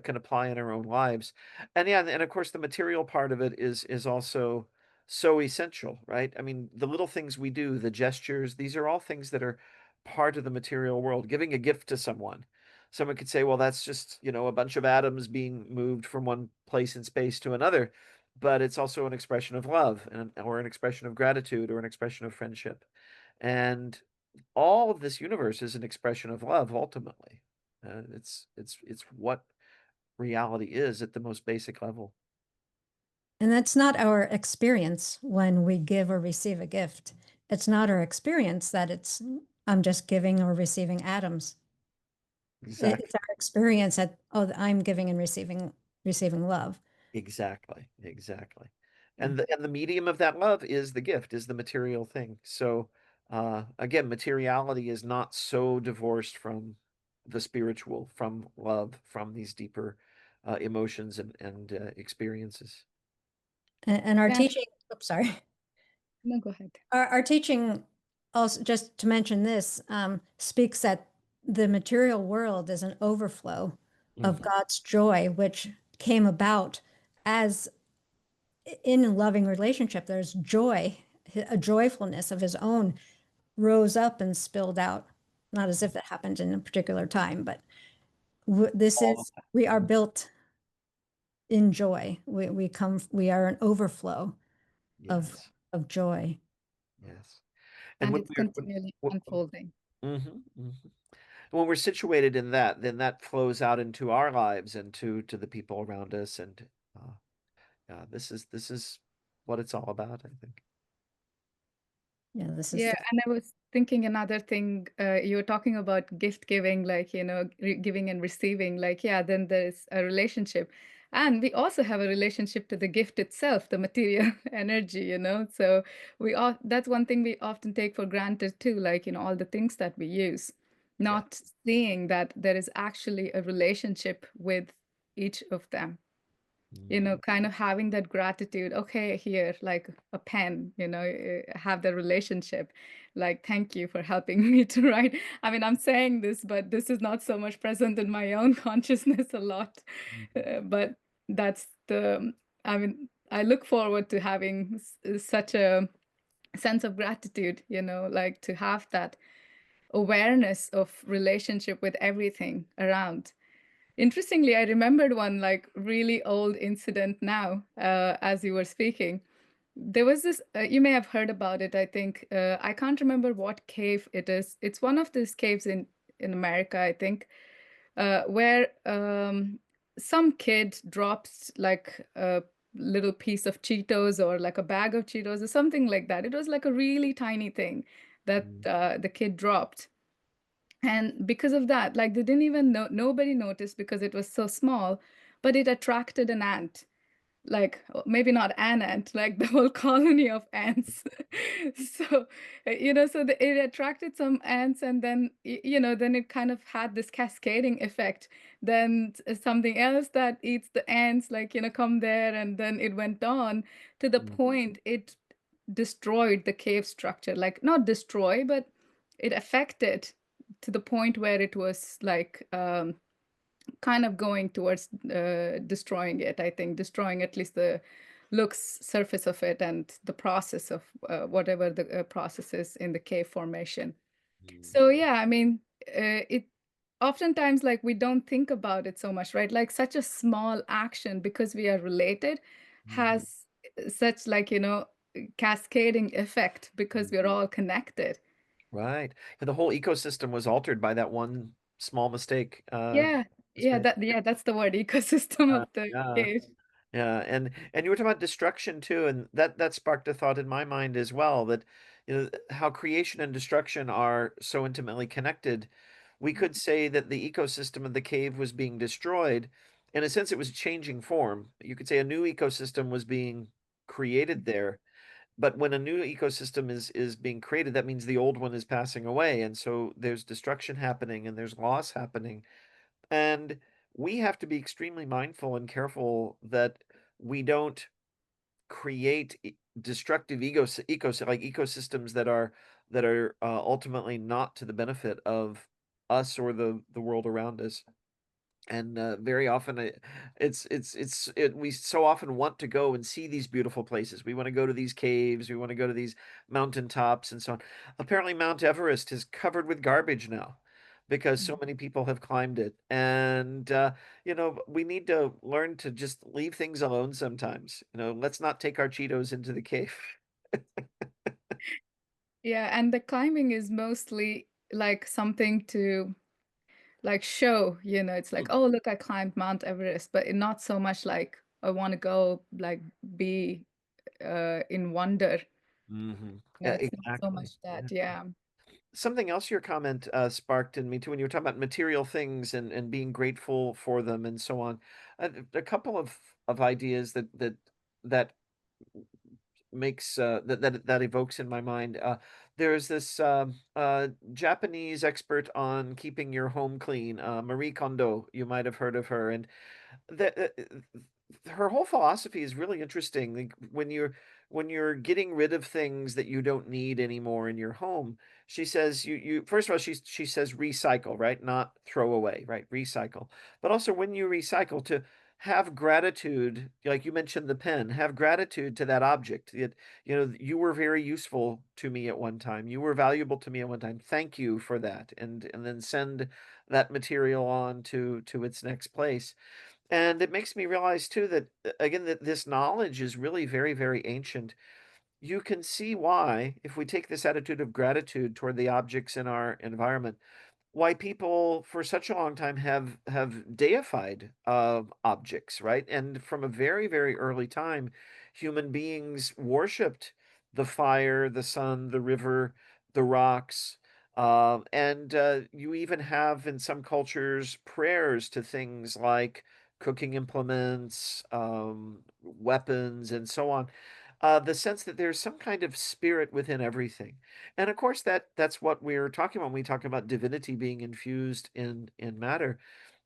[SPEAKER 5] can apply in our own lives. And yeah, and of course the material part of it is also so essential, right? I mean, the little things we do, the gestures, these are all things that are part of the material world. Giving a gift to someone. Someone could say, well, that's just, a bunch of atoms being moved from one place in space to another. But it's also an expression of love, or an expression of gratitude, or an expression of friendship. And all of this universe is an expression of love ultimately. It's what reality is at the most basic level.
[SPEAKER 2] And that's not our experience when we give or receive a gift. It's not our experience that I'm just giving or receiving atoms.
[SPEAKER 5] Exactly.
[SPEAKER 2] It's our experience that, oh, I'm giving and receiving love.
[SPEAKER 5] Exactly. And the medium of that love is the gift, is the material thing. So again, materiality is not so divorced from the spiritual, from love, from these deeper emotions and experiences.
[SPEAKER 2] And our
[SPEAKER 4] Yeah.
[SPEAKER 2] teaching, oops, sorry.
[SPEAKER 4] No, go ahead.
[SPEAKER 2] Our teaching, also, just to mention this, speaks that the material world is an overflow of God's joy, which came about as in a loving relationship. There's joy, a joyfulness of his own rose up and spilled out. Not as if it happened in a particular time, but we are built in joy. We are an overflow
[SPEAKER 5] Yes.
[SPEAKER 2] of joy.
[SPEAKER 5] Yes.
[SPEAKER 4] And
[SPEAKER 5] when
[SPEAKER 4] it's
[SPEAKER 5] we're
[SPEAKER 4] continually unfolding.
[SPEAKER 5] when we're situated in that, then that flows out into our lives and to the people around us. And yeah, this is what it's all about, I think.
[SPEAKER 2] Yeah, this is
[SPEAKER 4] Yeah, and I was thinking another thing, you were talking about gift giving, like, giving and receiving, like, yeah, then there's a relationship. And we also have a relationship to the gift itself, the material energy, So that's one thing we often take for granted too, like, all the things that we use, not seeing that there is actually a relationship with each of them. you know, kind of having that gratitude. Okay, here, like a pen, you know, have the relationship. Like, thank you for helping me to write. I mean, I'm saying this, but this is not so much present in my own consciousness a lot. But that's the, I mean, I look forward to having such a sense of gratitude, you know, like to have that awareness of relationship with everything around. Interestingly, I remembered one like really old incident now, as you were speaking. There was this, you may have heard about it, I think. I can't remember what cave it is. It's one of these caves in America, I think, where some kid drops like a little piece of Cheetos or like a bag of Cheetos or something like that. It was like a really tiny thing that the kid dropped. And because of that, like they didn't even know, nobody noticed because it was so small, but it attracted an ant. Like maybe not an ant, like the whole colony of ants. So, you know, so it attracted some ants, and then, you know, then it kind of had this cascading effect. Then something else that eats the ants, like, you know, come there, and then it went on to the point it destroyed the cave structure. Like not destroy, but it affected to the point where it was like kind of going towards destroying it. I think destroying at least the looks surface of it and the process of whatever the process is in the cave formation. So yeah, I mean, it oftentimes like we don't think about it so much, right? Like such a small action, because we are related, has such like, you know, cascading effect because we're all connected.
[SPEAKER 5] Right. And the whole ecosystem was altered by that one small mistake.
[SPEAKER 4] Yeah, yeah, that's the word, ecosystem of the
[SPEAKER 5] Yeah.
[SPEAKER 4] cave.
[SPEAKER 5] Yeah, and you were talking about destruction too, and that sparked a thought in my mind as well, that you know how creation and destruction are so intimately connected. We could say that the ecosystem of the cave was being destroyed. In a sense, it was changing form. You could say a new ecosystem was being created there. But when a new ecosystem is being created, that means the old one is passing away, and so there's destruction happening and there's loss happening. And we have to be extremely mindful and careful that we don't create destructive ecosystems that are ultimately not to the benefit of us or the world around us. And very often we so often want to go and see these beautiful places. We want to go to these caves, we want to go to these mountaintops and so on. Apparently Mount Everest is covered with garbage now because so many people have climbed it. And you know, we need to learn to just leave things alone sometimes. You know, let's not take our Cheetos into the cave.
[SPEAKER 4] Yeah, and the climbing is mostly like something to like show, you know, it's like, oh, look, I climbed Mount Everest, but not so much like I want to go like be in wonder. No,
[SPEAKER 5] Yeah,
[SPEAKER 4] it's not so
[SPEAKER 5] exactly.
[SPEAKER 4] much that, yeah.
[SPEAKER 5] Something else your comment sparked in me too when you were talking about material things and being grateful for them and so on. A couple of ideas that makes that evokes in my mind. There's this Japanese expert on keeping your home clean, Marie Kondo. You might have heard of her, and the, her whole philosophy is really interesting. Like when you're getting rid of things that you don't need anymore in your home, she says you first of all she says recycle, right? Not throw away, right? Recycle. But also when you recycle, to have gratitude, like you mentioned the pen, have gratitude to that object. You know, you were very useful to me at one time. You were valuable to me at one time. Thank you for that. And then send that material on to its next place. And it makes me realize too that again that this knowledge is really very, very ancient. You can see why, if we take this attitude of gratitude toward the objects in our environment, why people for such a long time have deified objects, right? And from a very, very early time, human beings worshipped the fire, the sun, the river, the rocks. And you even have in some cultures prayers to things like cooking implements, weapons, and so on. The sense that there's some kind of spirit within everything. And of course, that's what we're talking about when we talk about divinity being infused in matter.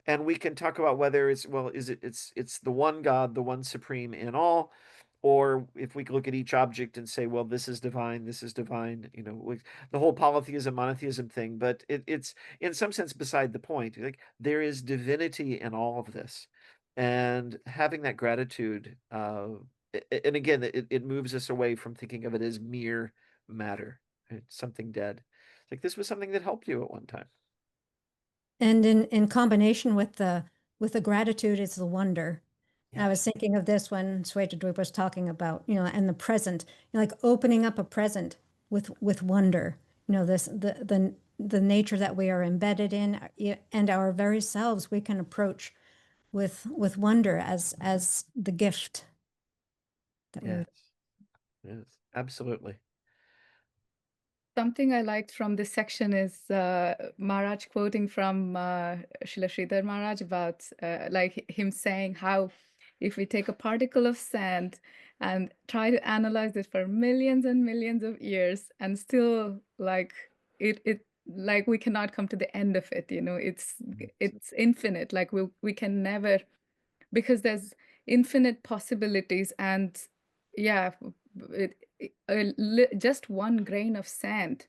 [SPEAKER 5] And we can talk about whether it's, well, it's the one God, the one supreme in all, or if we look at each object and say, well, this is divine, you know, the whole polytheism, monotheism thing, but it's in some sense beside the point. Like, there is divinity in all of this, and having that gratitude, and again, it moves us away from thinking of it as mere matter, it's something dead. Like, this was something that helped you at one time.
[SPEAKER 2] And in combination with the gratitude is the wonder. I was thinking of this when Swetadweep was talking about, you know, and the present, you know, like opening up a present with wonder, you know, this the nature that we are embedded in, and our very selves we can approach with wonder as the gift that we.
[SPEAKER 5] Yes, absolutely.
[SPEAKER 4] Something I liked from this section is Maharaj quoting from Srila Sridhar Maharaj about like him saying how if we take a particle of sand and try to analyze it for millions and millions of years and still like it like we cannot come to the end of it, you know, it's infinite. Like we can never, because there's infinite possibilities. And yeah, just one grain of sand,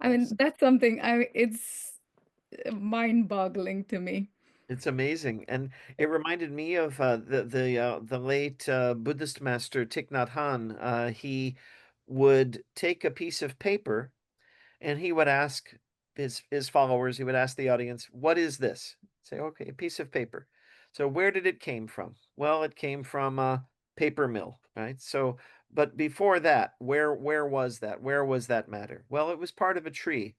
[SPEAKER 4] I mean, that's something, it's mind-boggling to me.
[SPEAKER 5] It's amazing, and it reminded me of the late Buddhist master Thich Nhat Hanh. He would take a piece of paper, and he would ask his followers. He would ask the audience, "What is this?" Say, "Okay, a piece of paper." So where did it came from? Well, it came from a paper mill, right? So, but before that, where was that? Where was that matter? Well, it was part of a tree.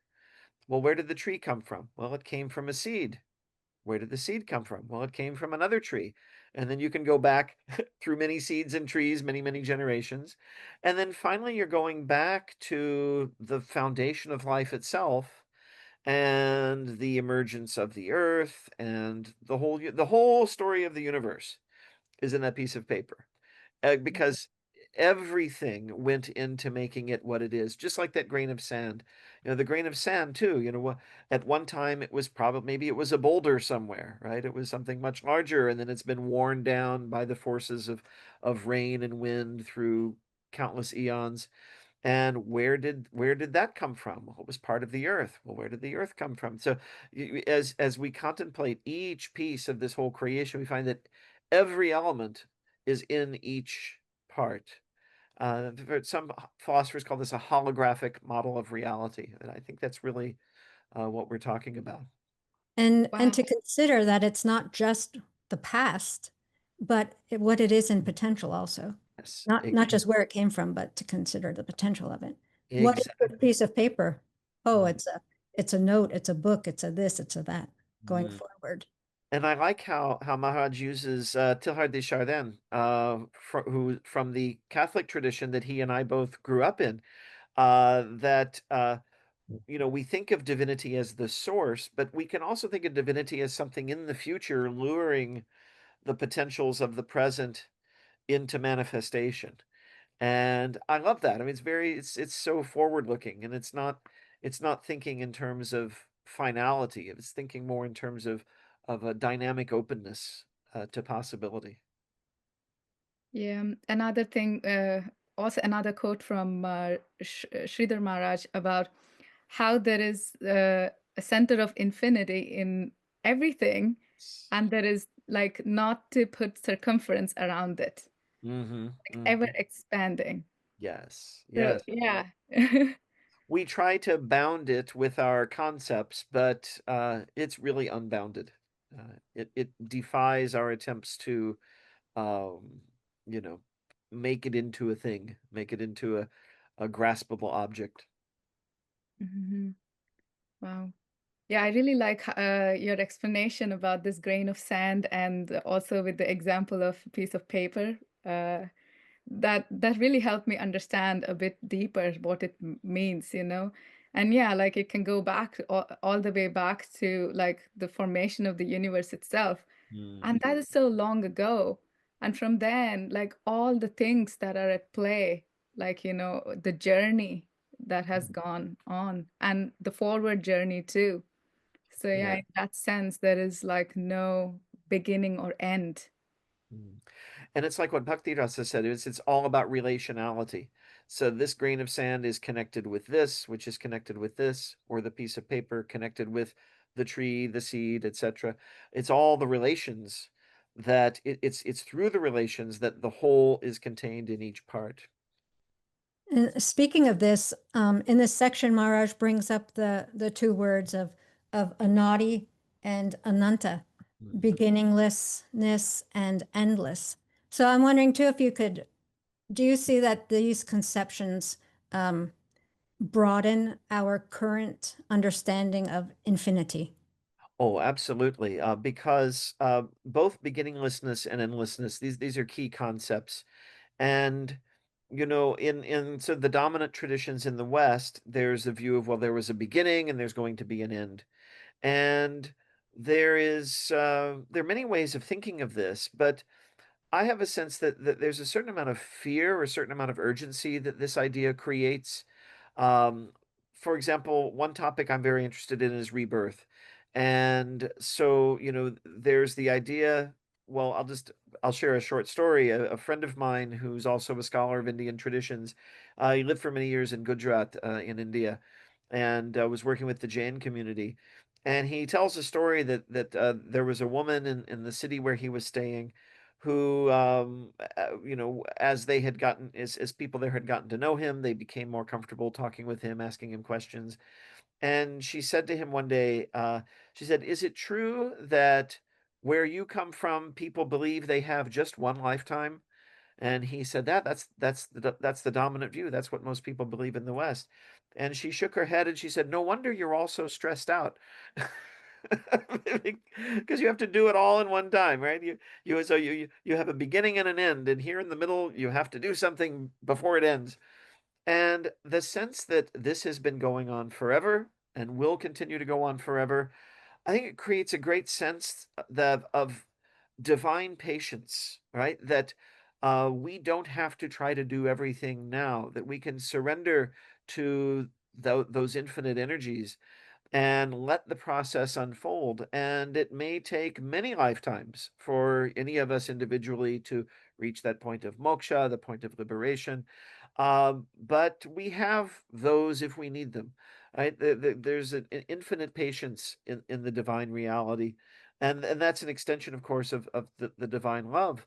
[SPEAKER 5] Well, where did the tree come from? Well, it came from a seed. Where did the seed come from? Well, it came from another tree. And then you can go back through many seeds and trees, many, many generations. And then finally, you're going back to the foundation of life itself and the emergence of the earth, and the whole story of the universe is in that piece of paper. Because everything went into making it what it is, just like that grain of sand. You know, the grain of sand too, you know, at one time it was maybe it was a boulder somewhere, right? It was something much larger, and then it's been worn down by the forces of rain and wind through countless eons. And where did that come from? Well, it was part of the earth. Well, where did the earth come from? So as we contemplate each piece of this whole creation, we find that every element is in each part. Some philosophers call this a holographic model of reality, and I think that's really what we're talking about.
[SPEAKER 2] And
[SPEAKER 4] Wow.
[SPEAKER 2] to consider that it's not just the past, but what it is in potential also.
[SPEAKER 5] Yes,
[SPEAKER 2] Not just where it came from, but to consider the potential of it. What is
[SPEAKER 5] exactly.
[SPEAKER 2] a piece of paper? Oh, it's a note, it's a book, it's a this, it's a that going forward.
[SPEAKER 5] And I like how Maharaj uses Teilhard de Chardin, who from the Catholic tradition that he and I both grew up in. That you know, we think of divinity as the source, but we can also think of divinity as something in the future, luring the potentials of the present into manifestation. And I love that. I mean, it's so forward looking, and it's not thinking in terms of finality. It's thinking more in terms of a dynamic openness to possibility.
[SPEAKER 4] Yeah, another thing, also another quote from Sridhar Maharaj about how there is a center of infinity in everything, and there is like not to put circumference around it, like ever expanding.
[SPEAKER 5] Yes,
[SPEAKER 4] So
[SPEAKER 5] yes.
[SPEAKER 4] yeah.
[SPEAKER 5] We try to bound it with our concepts, but it's really unbounded. It defies our attempts to, you know, make it into a thing, make it into a graspable object.
[SPEAKER 4] Mhm. Wow. Yeah, I really like your explanation about this grain of sand, and also with the example of a piece of paper. That really helped me understand a bit deeper what it means, you know. And yeah, like it can go back all the way back to like the formation of the universe itself. And that is so long ago. And from then, like all the things that are at play, like, you know, the journey that has gone on and the forward journey too. So yeah,
[SPEAKER 5] Yeah.
[SPEAKER 4] in that sense, there is like no beginning or end.
[SPEAKER 5] Mm. And it's like what Bhakti Rasa said, it's all about relationality. So this grain of sand is connected with this, which is connected with this, or the piece of paper connected with the tree, the seed, etc. It's all the relations that it's through the relations that the whole is contained in each part.
[SPEAKER 2] And speaking of this, in this section, Maharaj brings up the two words of anadi and ananta, beginninglessness and endless. So I'm wondering too if you could, do you see that these conceptions broaden our current understanding of infinity?
[SPEAKER 5] Oh, absolutely. Because both beginninglessness and endlessness, these are key concepts. And in so the dominant traditions in the West, there's a view of, well, there was a beginning and there's going to be an end. And there are many ways of thinking of this, but I have a sense that there's a certain amount of fear or a certain amount of urgency that this idea creates. Um, for example, one topic I'm very interested in is rebirth. And so, there's the idea, well, I'll share a short story. A friend of mine who's also a scholar of Indian traditions, he lived for many years in Gujarat, in India, and was working with the Jain community. And he tells a story that there was a woman in the city where he was staying who, as they had gotten, as people there had gotten to know him, they became more comfortable talking with him, asking him questions. And she said to him one day, she said, "Is it true that where you come from, people believe they have just one lifetime?" And he said, that's the dominant view. That's what most people believe in the West. And she shook her head and she said, "No wonder you're all so stressed out." Because you have to do it all in one time, right? You have a beginning and an end, and here in the middle you have to do something before it ends. And the sense that this has been going on forever and will continue to go on forever, I think it creates a great sense of divine patience, right? That we don't have to try to do everything now, that we can surrender to those infinite energies and let the process unfold. And it may take many lifetimes for any of us individually to reach that point of moksha, the point of liberation. But we have those if we need them. Right? There's an infinite patience in the divine reality. And that's an extension, of course, of the divine love.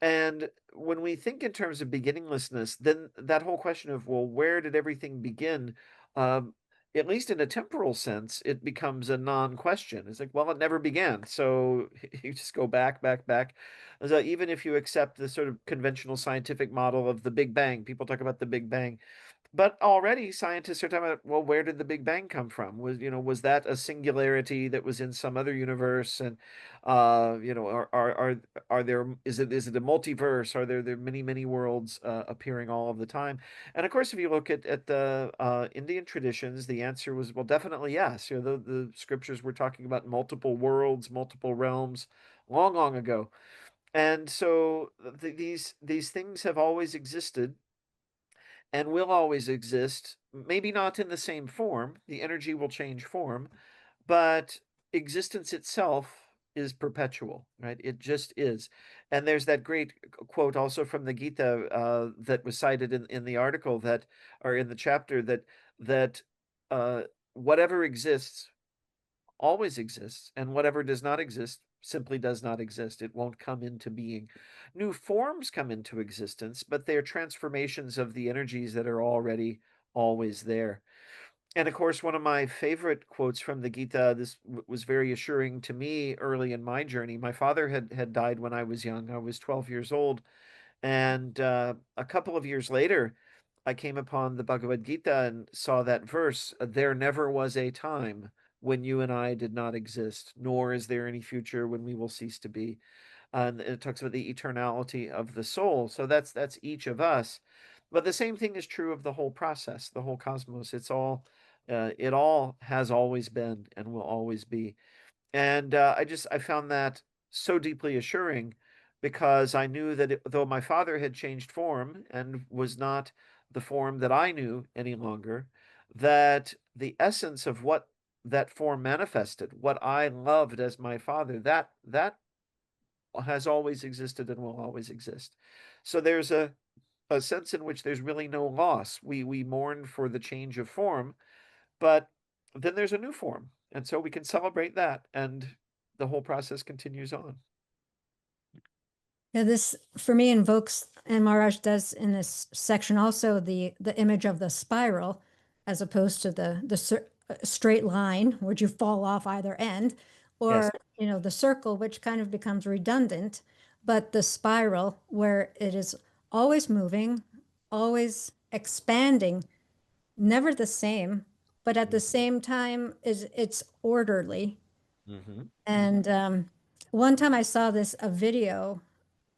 [SPEAKER 5] And when we think in terms of beginninglessness, then that whole question of, well, where did everything begin? Um, at least in a temporal sense, it becomes a non-question. It's like, well, it never began. So you just go back. So even if you accept the sort of conventional scientific model of the Big Bang, people talk about the Big Bang. But already scientists are talking about, well, where did the Big Bang come from? Was that a singularity that was in some other universe? And are there is it a multiverse? Are there many worlds appearing all of the time? And of course, if you look at the Indian traditions, the answer was, well, definitely yes. The scriptures were talking about multiple worlds, multiple realms, long ago. And so these things have always existed and will always exist, maybe not in the same form. The energy will change form, but existence itself is perpetual, right? It just is. And there's that great quote also from the Gita that was cited in the article that, or in the chapter, that uh, whatever exists always exists, and whatever does not exist simply does not exist. It won't come into being. New forms come into existence, but they're transformations of the energies that are already always there. And of course, one of my favorite quotes from the Gita, this was very assuring to me early in my journey. My father had died when I was young. I was 12 years old. And a couple of years later, I came upon the Bhagavad Gita and saw that verse, "There never was a time when you and I did not exist, nor is there any future when we will cease to be." And it talks about the eternality of the soul. So that's each of us. But the same thing is true of the whole process, the whole cosmos. It all has always been and will always be. And I found that so deeply assuring because I knew that though my father had changed form and was not the form that I knew any longer, that the essence of what that form manifested, what I loved as my father, that has always existed and will always exist. So there's a sense in which there's really no loss. We mourn for the change of form, but then there's a new form. And so we can celebrate that, and the whole process continues on.
[SPEAKER 2] Yeah, this for me invokes, and Maharaj does in this section also, the image of the spiral, as opposed to the straight line, which you fall off either end, or
[SPEAKER 5] Yes.
[SPEAKER 2] the circle, which kind of becomes redundant, but the spiral where it is always moving, always expanding, never the same, but at the same time it's orderly.
[SPEAKER 5] Mm-hmm.
[SPEAKER 2] And one time I saw a video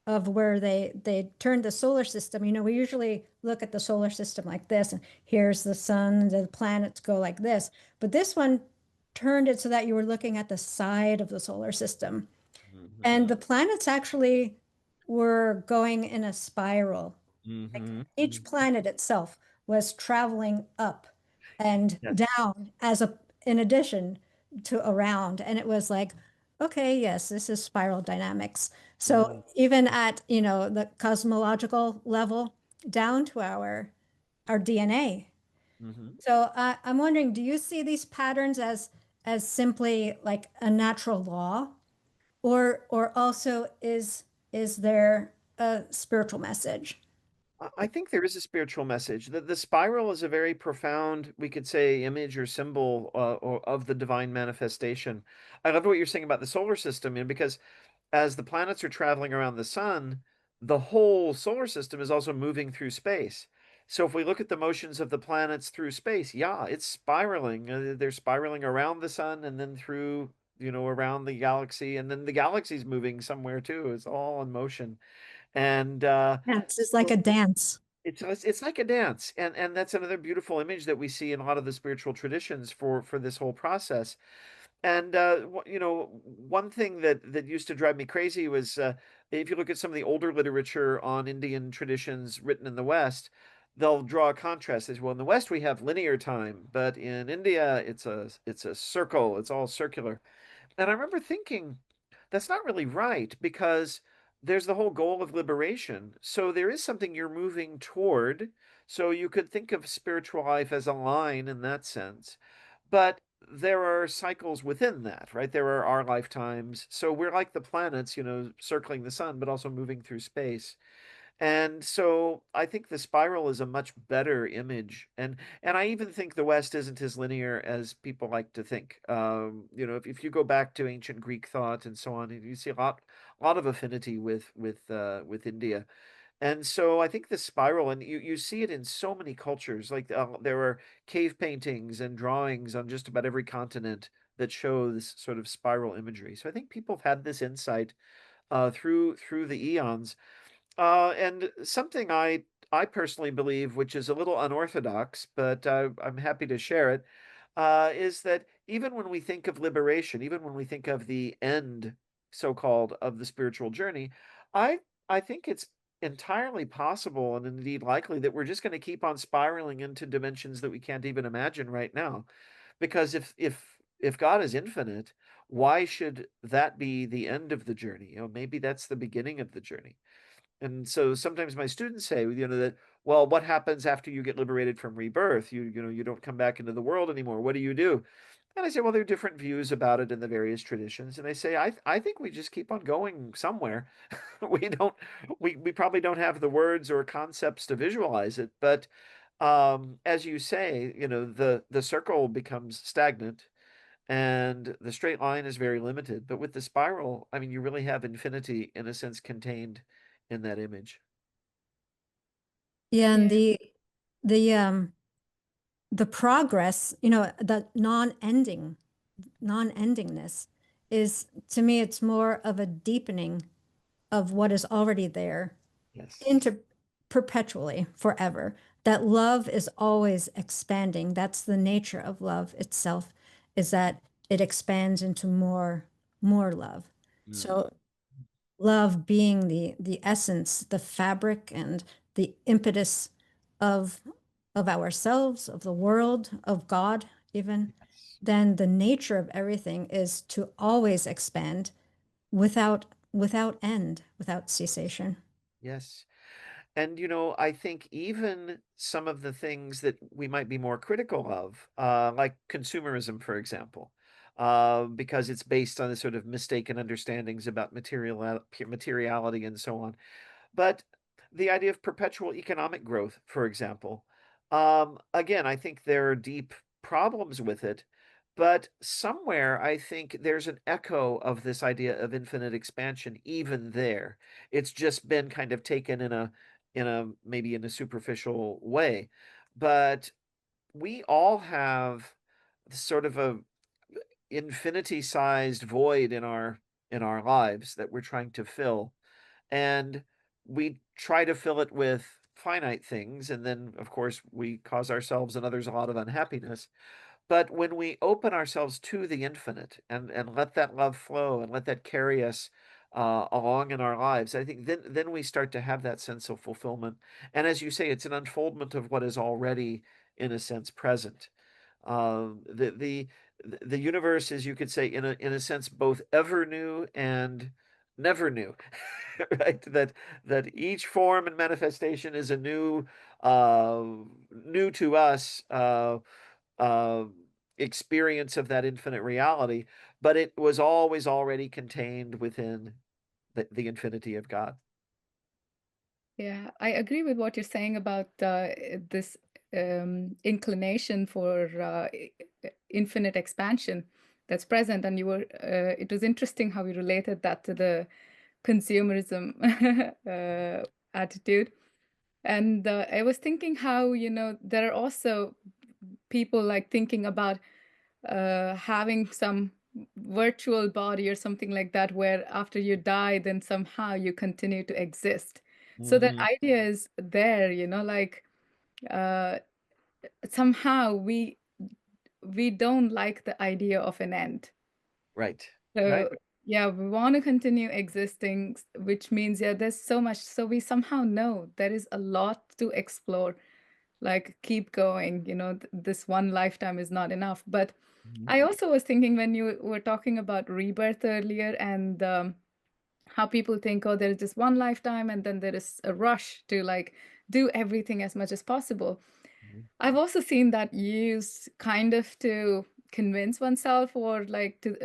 [SPEAKER 2] of where they turned the solar system. We usually look at the solar system like this, and here's the sun, the planets go like this. But this one turned it so that you were looking at the side of the solar system.
[SPEAKER 5] Mm-hmm.
[SPEAKER 2] And the planets actually were going in a spiral.
[SPEAKER 5] Mm-hmm.
[SPEAKER 2] Each planet itself was traveling up and
[SPEAKER 5] Yes.
[SPEAKER 2] down in addition to around. And it was like, okay, yes, this is spiral dynamics. So even at, the cosmological level, down to our DNA.
[SPEAKER 5] Mm-hmm.
[SPEAKER 2] So I'm wondering, do you see these patterns as simply like a natural law, or also is there a spiritual message?
[SPEAKER 5] I think there is a spiritual message. The spiral is a very profound, we could say, image or symbol of the divine manifestation. I love what you're saying about the solar system, because as the planets are traveling around the sun, the whole solar system is also moving through space. So if we look at the motions of the planets through space, yeah, it's spiraling. They're spiraling around the sun and then through, around the galaxy, and then the galaxy's moving somewhere too. It's all in motion. And
[SPEAKER 2] Yes, it's like a dance.
[SPEAKER 5] it's like a dance, and that's another beautiful image that we see in a lot of the spiritual traditions for this whole process. And one thing that used to drive me crazy was if you look at some of the older literature on Indian traditions written in the West, they'll draw a contrast. As well, in the West we have linear time, but in India it's a circle. It's all circular. And I remember thinking, that's not really right, because there's the whole goal of liberation. So there is something you're moving toward. So you could think of spiritual life as a line in that sense. But there are cycles within that, right? There are our lifetimes. So we're like the planets, circling the sun, but also moving through space. And so I think the spiral is a much better image. And I even think the West isn't as linear as people like to think. If you go back to ancient Greek thought and so on, you see a lot of affinity with India. And so I think the spiral, and you see it in so many cultures. Like there are cave paintings and drawings on just about every continent that show this sort of spiral imagery. So I think people have had this insight through the eons. And something I personally believe, which is a little unorthodox, but I'm happy to share it, is that even when we think of liberation, even when we think of the end, so-called, of the spiritual journey, I I think it's entirely possible and indeed likely that we're just going to keep on spiraling into dimensions that we can't even imagine right now. Because if God is infinite, why should that be the end of the journey? Maybe that's the beginning of the journey. And so sometimes my students say, that, well, what happens after you get liberated from rebirth? You don't come back into the world anymore. What do you do? And I say, well, there are different views about it in the various traditions. And I say, I think we just keep on going somewhere. We probably don't have the words or concepts to visualize it. But as you say, the circle becomes stagnant and the straight line is very limited. But with the spiral, I mean, you really have infinity in a sense contained in that image.
[SPEAKER 2] Yeah, and
[SPEAKER 4] Yeah.
[SPEAKER 2] the progress, the non-endingness is, to me, it's more of a deepening of what is already there
[SPEAKER 5] Yes.
[SPEAKER 2] into perpetually, forever. That love is always expanding. That's the nature of love itself, is that it expands into more love. So love being the essence, the fabric, and the impetus of ourselves, of the world, of God, even. then the nature of everything is to always expand without end, without cessation.
[SPEAKER 5] Yes. And, I think even some of the things that we might be more critical of, like consumerism, for example, because it's based on the sort of mistaken understandings about materiality and so on. But the idea of perpetual economic growth, for example, again, I think there are deep problems with it. But somewhere, I think there's an echo of this idea of infinite expansion, even there. It's just been kind of taken maybe in a superficial way. But we all have sort of a infinity-sized void in our lives that we're trying to fill, and we try to fill it with finite things, and then of course we cause ourselves and others a lot of unhappiness. But when we open ourselves to the infinite and let that love flow and let that carry us along in our lives, I think then we start to have that sense of fulfillment. And as you say, it's an unfoldment of what is already, in a sense, present. The universe is, you could say, in a sense, both ever new and never new, right? That each form and manifestation is a new to us. Uh, Experience of that infinite reality, but it was always already contained within the infinity of God.
[SPEAKER 4] Yeah, I agree with what you're saying about this inclination for infinite expansion that's present. And it was interesting how you related that to the consumerism attitude. And I was thinking how, there are also people like thinking about having some virtual body or something like that, where after you die, then somehow you continue to exist. So that
[SPEAKER 5] Hmm.
[SPEAKER 4] idea is there, like uh, somehow we don't like the idea of an end.
[SPEAKER 5] Right. Right.
[SPEAKER 4] So yeah, we want to continue existing, which means yeah, there's so much. So we somehow know there is a lot to explore. Like keep going, this one lifetime is not enough. But
[SPEAKER 5] Mhm.
[SPEAKER 4] I also was thinking when you were talking about rebirth earlier, and how people think, oh, there's just one lifetime and then there is a rush to like do everything as much as possible.
[SPEAKER 5] Mhm.
[SPEAKER 4] I've also seen that used kind of to convince oneself, or like to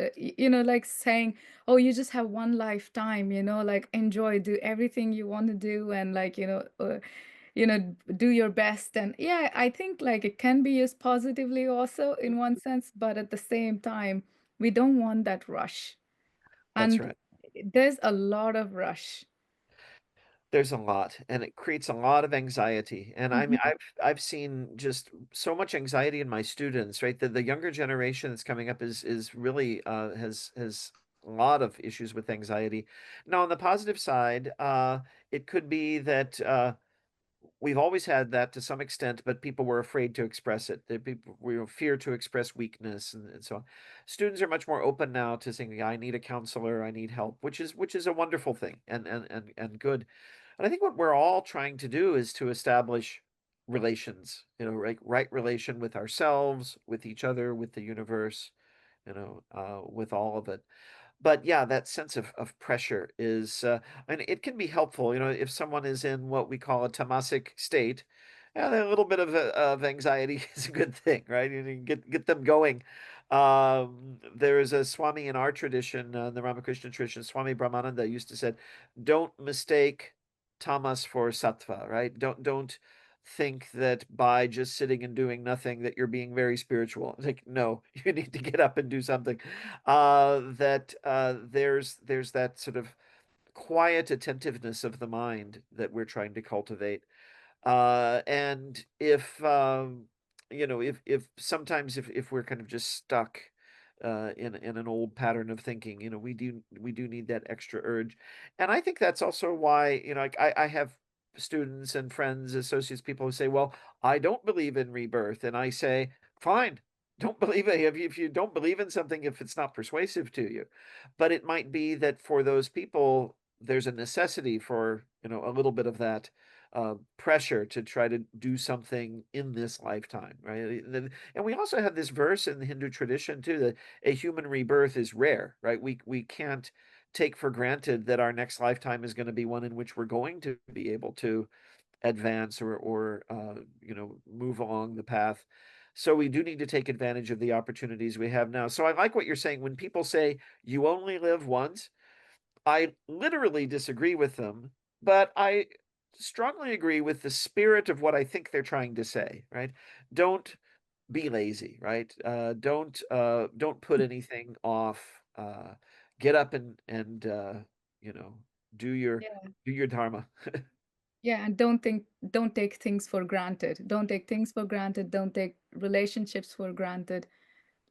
[SPEAKER 4] like saying, oh, you just have one lifetime, like enjoy, do everything you want to do, and like do your best. And yeah, I think like it can be used positively also in one sense, but at the same time we don't want that rush.
[SPEAKER 5] That's
[SPEAKER 4] And
[SPEAKER 5] right.
[SPEAKER 4] there's a lot of rush.
[SPEAKER 5] There's a lot, and it creates a lot of anxiety. And I mean,
[SPEAKER 4] Mhm.
[SPEAKER 5] I've seen just so much anxiety in my students, right? The younger generation that's coming up is really has a lot of issues with anxiety. Now, on the positive side, it could be that we've always had that to some extent, but people were afraid to express it. People we fear to express weakness and so on. Students are much more open now to saying, "Yeah, I need a counselor, I need help," which is a wonderful thing and good. And I think what we're all trying to do is to establish relations, right relation with ourselves, with each other, with the universe, with all of it. But yeah, that sense of pressure is, and it can be helpful, if someone is in what we call a tamasic state. Yeah, a little bit of anxiety is a good thing, right? You get them going. There is a Swami in our tradition, the Ramakrishna tradition, Swami Brahmananda used to said, "Don't mistake tamas for sattva," right? Don't think that by just sitting and doing nothing that you're being very spiritual. Like, no, you need to get up and do something. That there's that sort of quiet attentiveness of the mind that we're trying to cultivate. And if sometimes if we're kind of just stuck in an old pattern of thinking, we do need that extra urge. And I think that's also why, like I have students and friends, associates, people who say, well, I don't believe in rebirth. And I say, fine, don't believe it. If you don't believe in something, if it's not persuasive to you. But it might be that for those people, there's a necessity for, a little bit of that pressure to try to do something in this lifetime, right? And we also have this verse in the Hindu tradition too, that a human rebirth is rare, right? We can't take for granted that our next lifetime is going to be one in which we're going to be able to advance or move along the path. So we do need to take advantage of the opportunities we have now. So I like what you're saying. When people say you only live once, I literally disagree with them, but I strongly agree with the spirit of what I think they're trying to say, right? Don't be lazy, right? Don't put anything off. Get up and do your
[SPEAKER 4] Yeah.
[SPEAKER 5] do your dharma.
[SPEAKER 4] Yeah, and don't take things for granted. Don't take things for granted. Don't take relationships for granted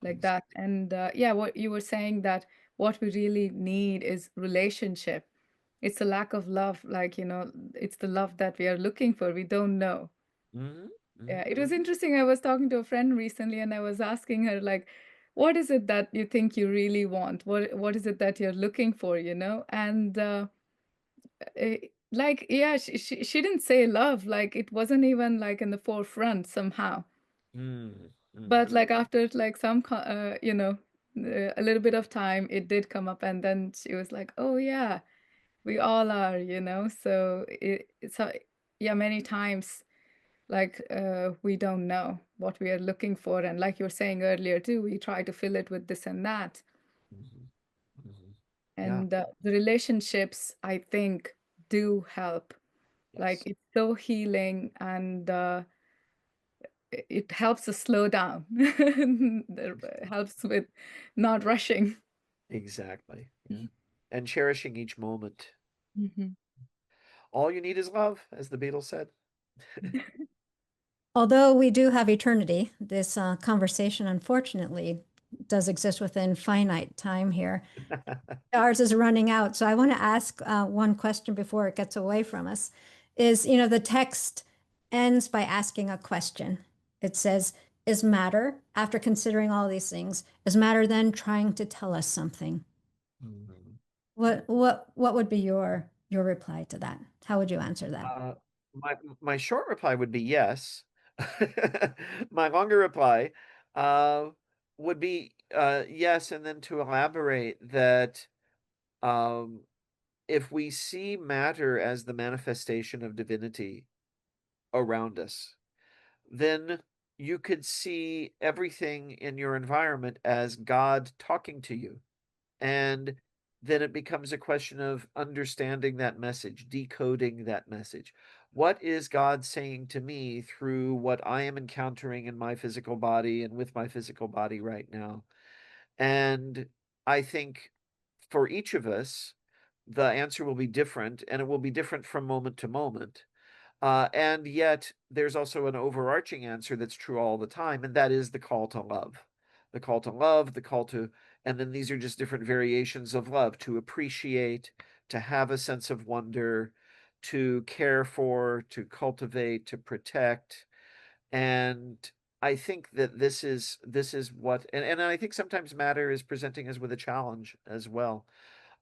[SPEAKER 4] like that. And yeah, what you were saying, that what we really need is relationship. It's a lack of love, like, it's the love that we are looking for. We don't know.
[SPEAKER 5] Mhm,
[SPEAKER 4] Yeah,
[SPEAKER 5] mhm.
[SPEAKER 4] it was interesting. I was talking to a friend recently and I was asking her, like, what is it that you think you really want? What is it that you're looking for, And like, yeah, she didn't say love, like it wasn't even like in the forefront somehow.
[SPEAKER 5] Mm,
[SPEAKER 4] But
[SPEAKER 5] mhm,
[SPEAKER 4] like after like some a little bit of time, it did come up, and then she was like, oh yeah, we all are, so so yeah, many times, like we don't know what we are looking for, and like you were saying earlier too, we try to fill it with this and that.
[SPEAKER 5] mhm, mhm. Yeah,
[SPEAKER 4] And the relationships, I think, do help. Like
[SPEAKER 5] yes,
[SPEAKER 4] it's so healing, and it helps us slow down. It helps with not rushing.
[SPEAKER 5] exactly. Yeah. And cherishing each moment.
[SPEAKER 4] Mhm.
[SPEAKER 5] All you need is love, as the Beatles said.
[SPEAKER 2] Although we do have eternity, this conversation, unfortunately, does exist within finite time here. Ours is running out. So I want to ask one question before it gets away from us. Is, the text ends by asking a question. It says, is matter, after considering all these things, is matter then trying to tell us something?
[SPEAKER 5] Mhm.
[SPEAKER 2] What would be your reply to that? How would you answer that?
[SPEAKER 5] My short reply would be yes. My longer reply uh, would be yes, and then to elaborate that um, if we see matter as the manifestation of divinity around us, then you could see everything in your environment as God talking to you. And then it becomes a question of understanding that message, decoding that message. What is God saying to me through what I am encountering in my physical body and with my physical body right now? And I think for each of us, the answer will be different, and it will be different from moment to moment. And yet, there's also an overarching answer that's true all the time, and that is the call to love. The call to love, the call to, and then these are just different variations of love, to appreciate, to have a sense of wonder, to care for, to cultivate, to protect. And I think that this is what, and I think sometimes matter is presenting us with a challenge as well.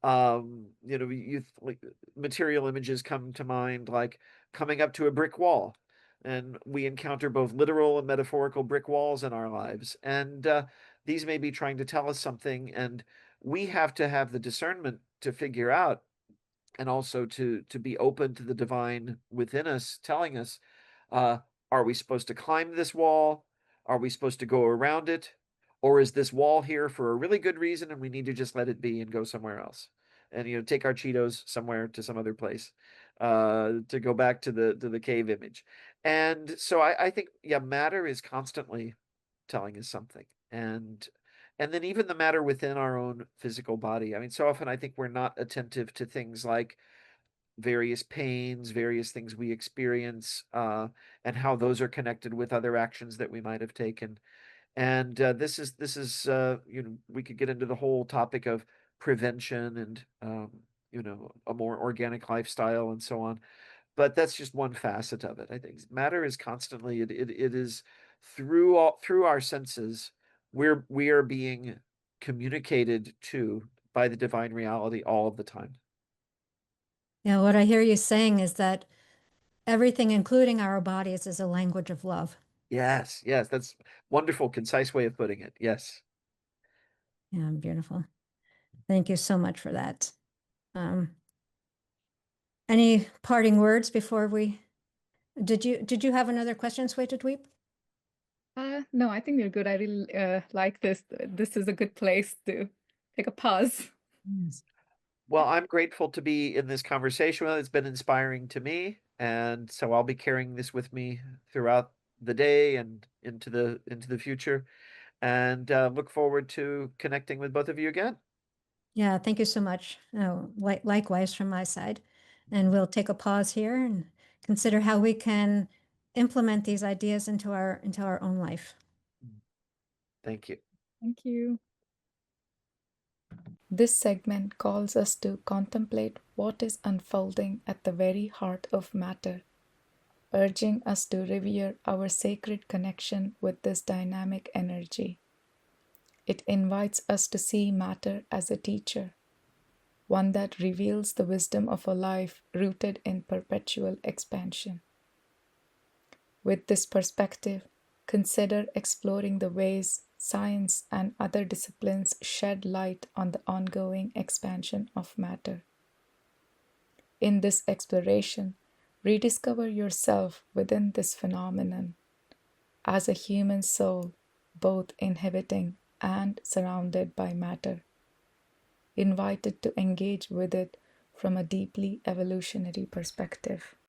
[SPEAKER 5] Like material images come to mind, like coming up to a brick wall, and we encounter both literal and metaphorical brick walls in our lives, and these may be trying to tell us something, and we have to have the discernment to figure out, and also to be open to the divine within us telling us, uh, are we supposed to climb this wall? Are we supposed to go around it? Or is this wall here for a really good reason and we need to just let it be and go somewhere else? And take our Cheetos somewhere to some other place, to go back to the cave image. And so I think, yeah, matter is constantly telling us something. And then even the matter within our own physical body. I mean, so often I think we're not attentive to things like various pains, various things we experience, and how those are connected with other actions that we might have taken. And this is we could get into the whole topic of prevention and a more organic lifestyle and so on. But that's just one facet of it. I think matter is constantly, it is through our senses, we are being communicated to by the divine reality all of the time.
[SPEAKER 2] Yeah, what I hear you saying is that everything, including our bodies, is a language of love.
[SPEAKER 5] Yes, yes, that's wonderful, concise way of putting it. Yes.
[SPEAKER 2] Yeah, beautiful. Thank you so much for that. Any parting words before we? Did you have another question, Swetadweep?
[SPEAKER 4] No, I think we're good. I really like this. This is a good place to take a pause.
[SPEAKER 2] Yes.
[SPEAKER 5] Well, I'm grateful to be in this conversation. It's been inspiring to me, and so I'll be carrying this with me throughout the day and into the future, and look forward to connecting with both of you again.
[SPEAKER 2] Yeah, thank you so much. Likewise from my side. And we'll take a pause here and consider how we can implement these ideas into our own life.
[SPEAKER 5] Thank you.
[SPEAKER 4] Thank you. This segment calls us to contemplate what is unfolding at the very heart of matter, urging us to revere our sacred connection with this dynamic energy. It invites us to see matter as a teacher, one that reveals the wisdom of a life rooted in perpetual expansion. With this perspective, consider exploring the ways science and other disciplines shed light on the ongoing expansion of matter. In this exploration, rediscover yourself within this phenomenon as a human soul, both inhabiting and surrounded by matter, invited to engage with it from a deeply evolutionary perspective.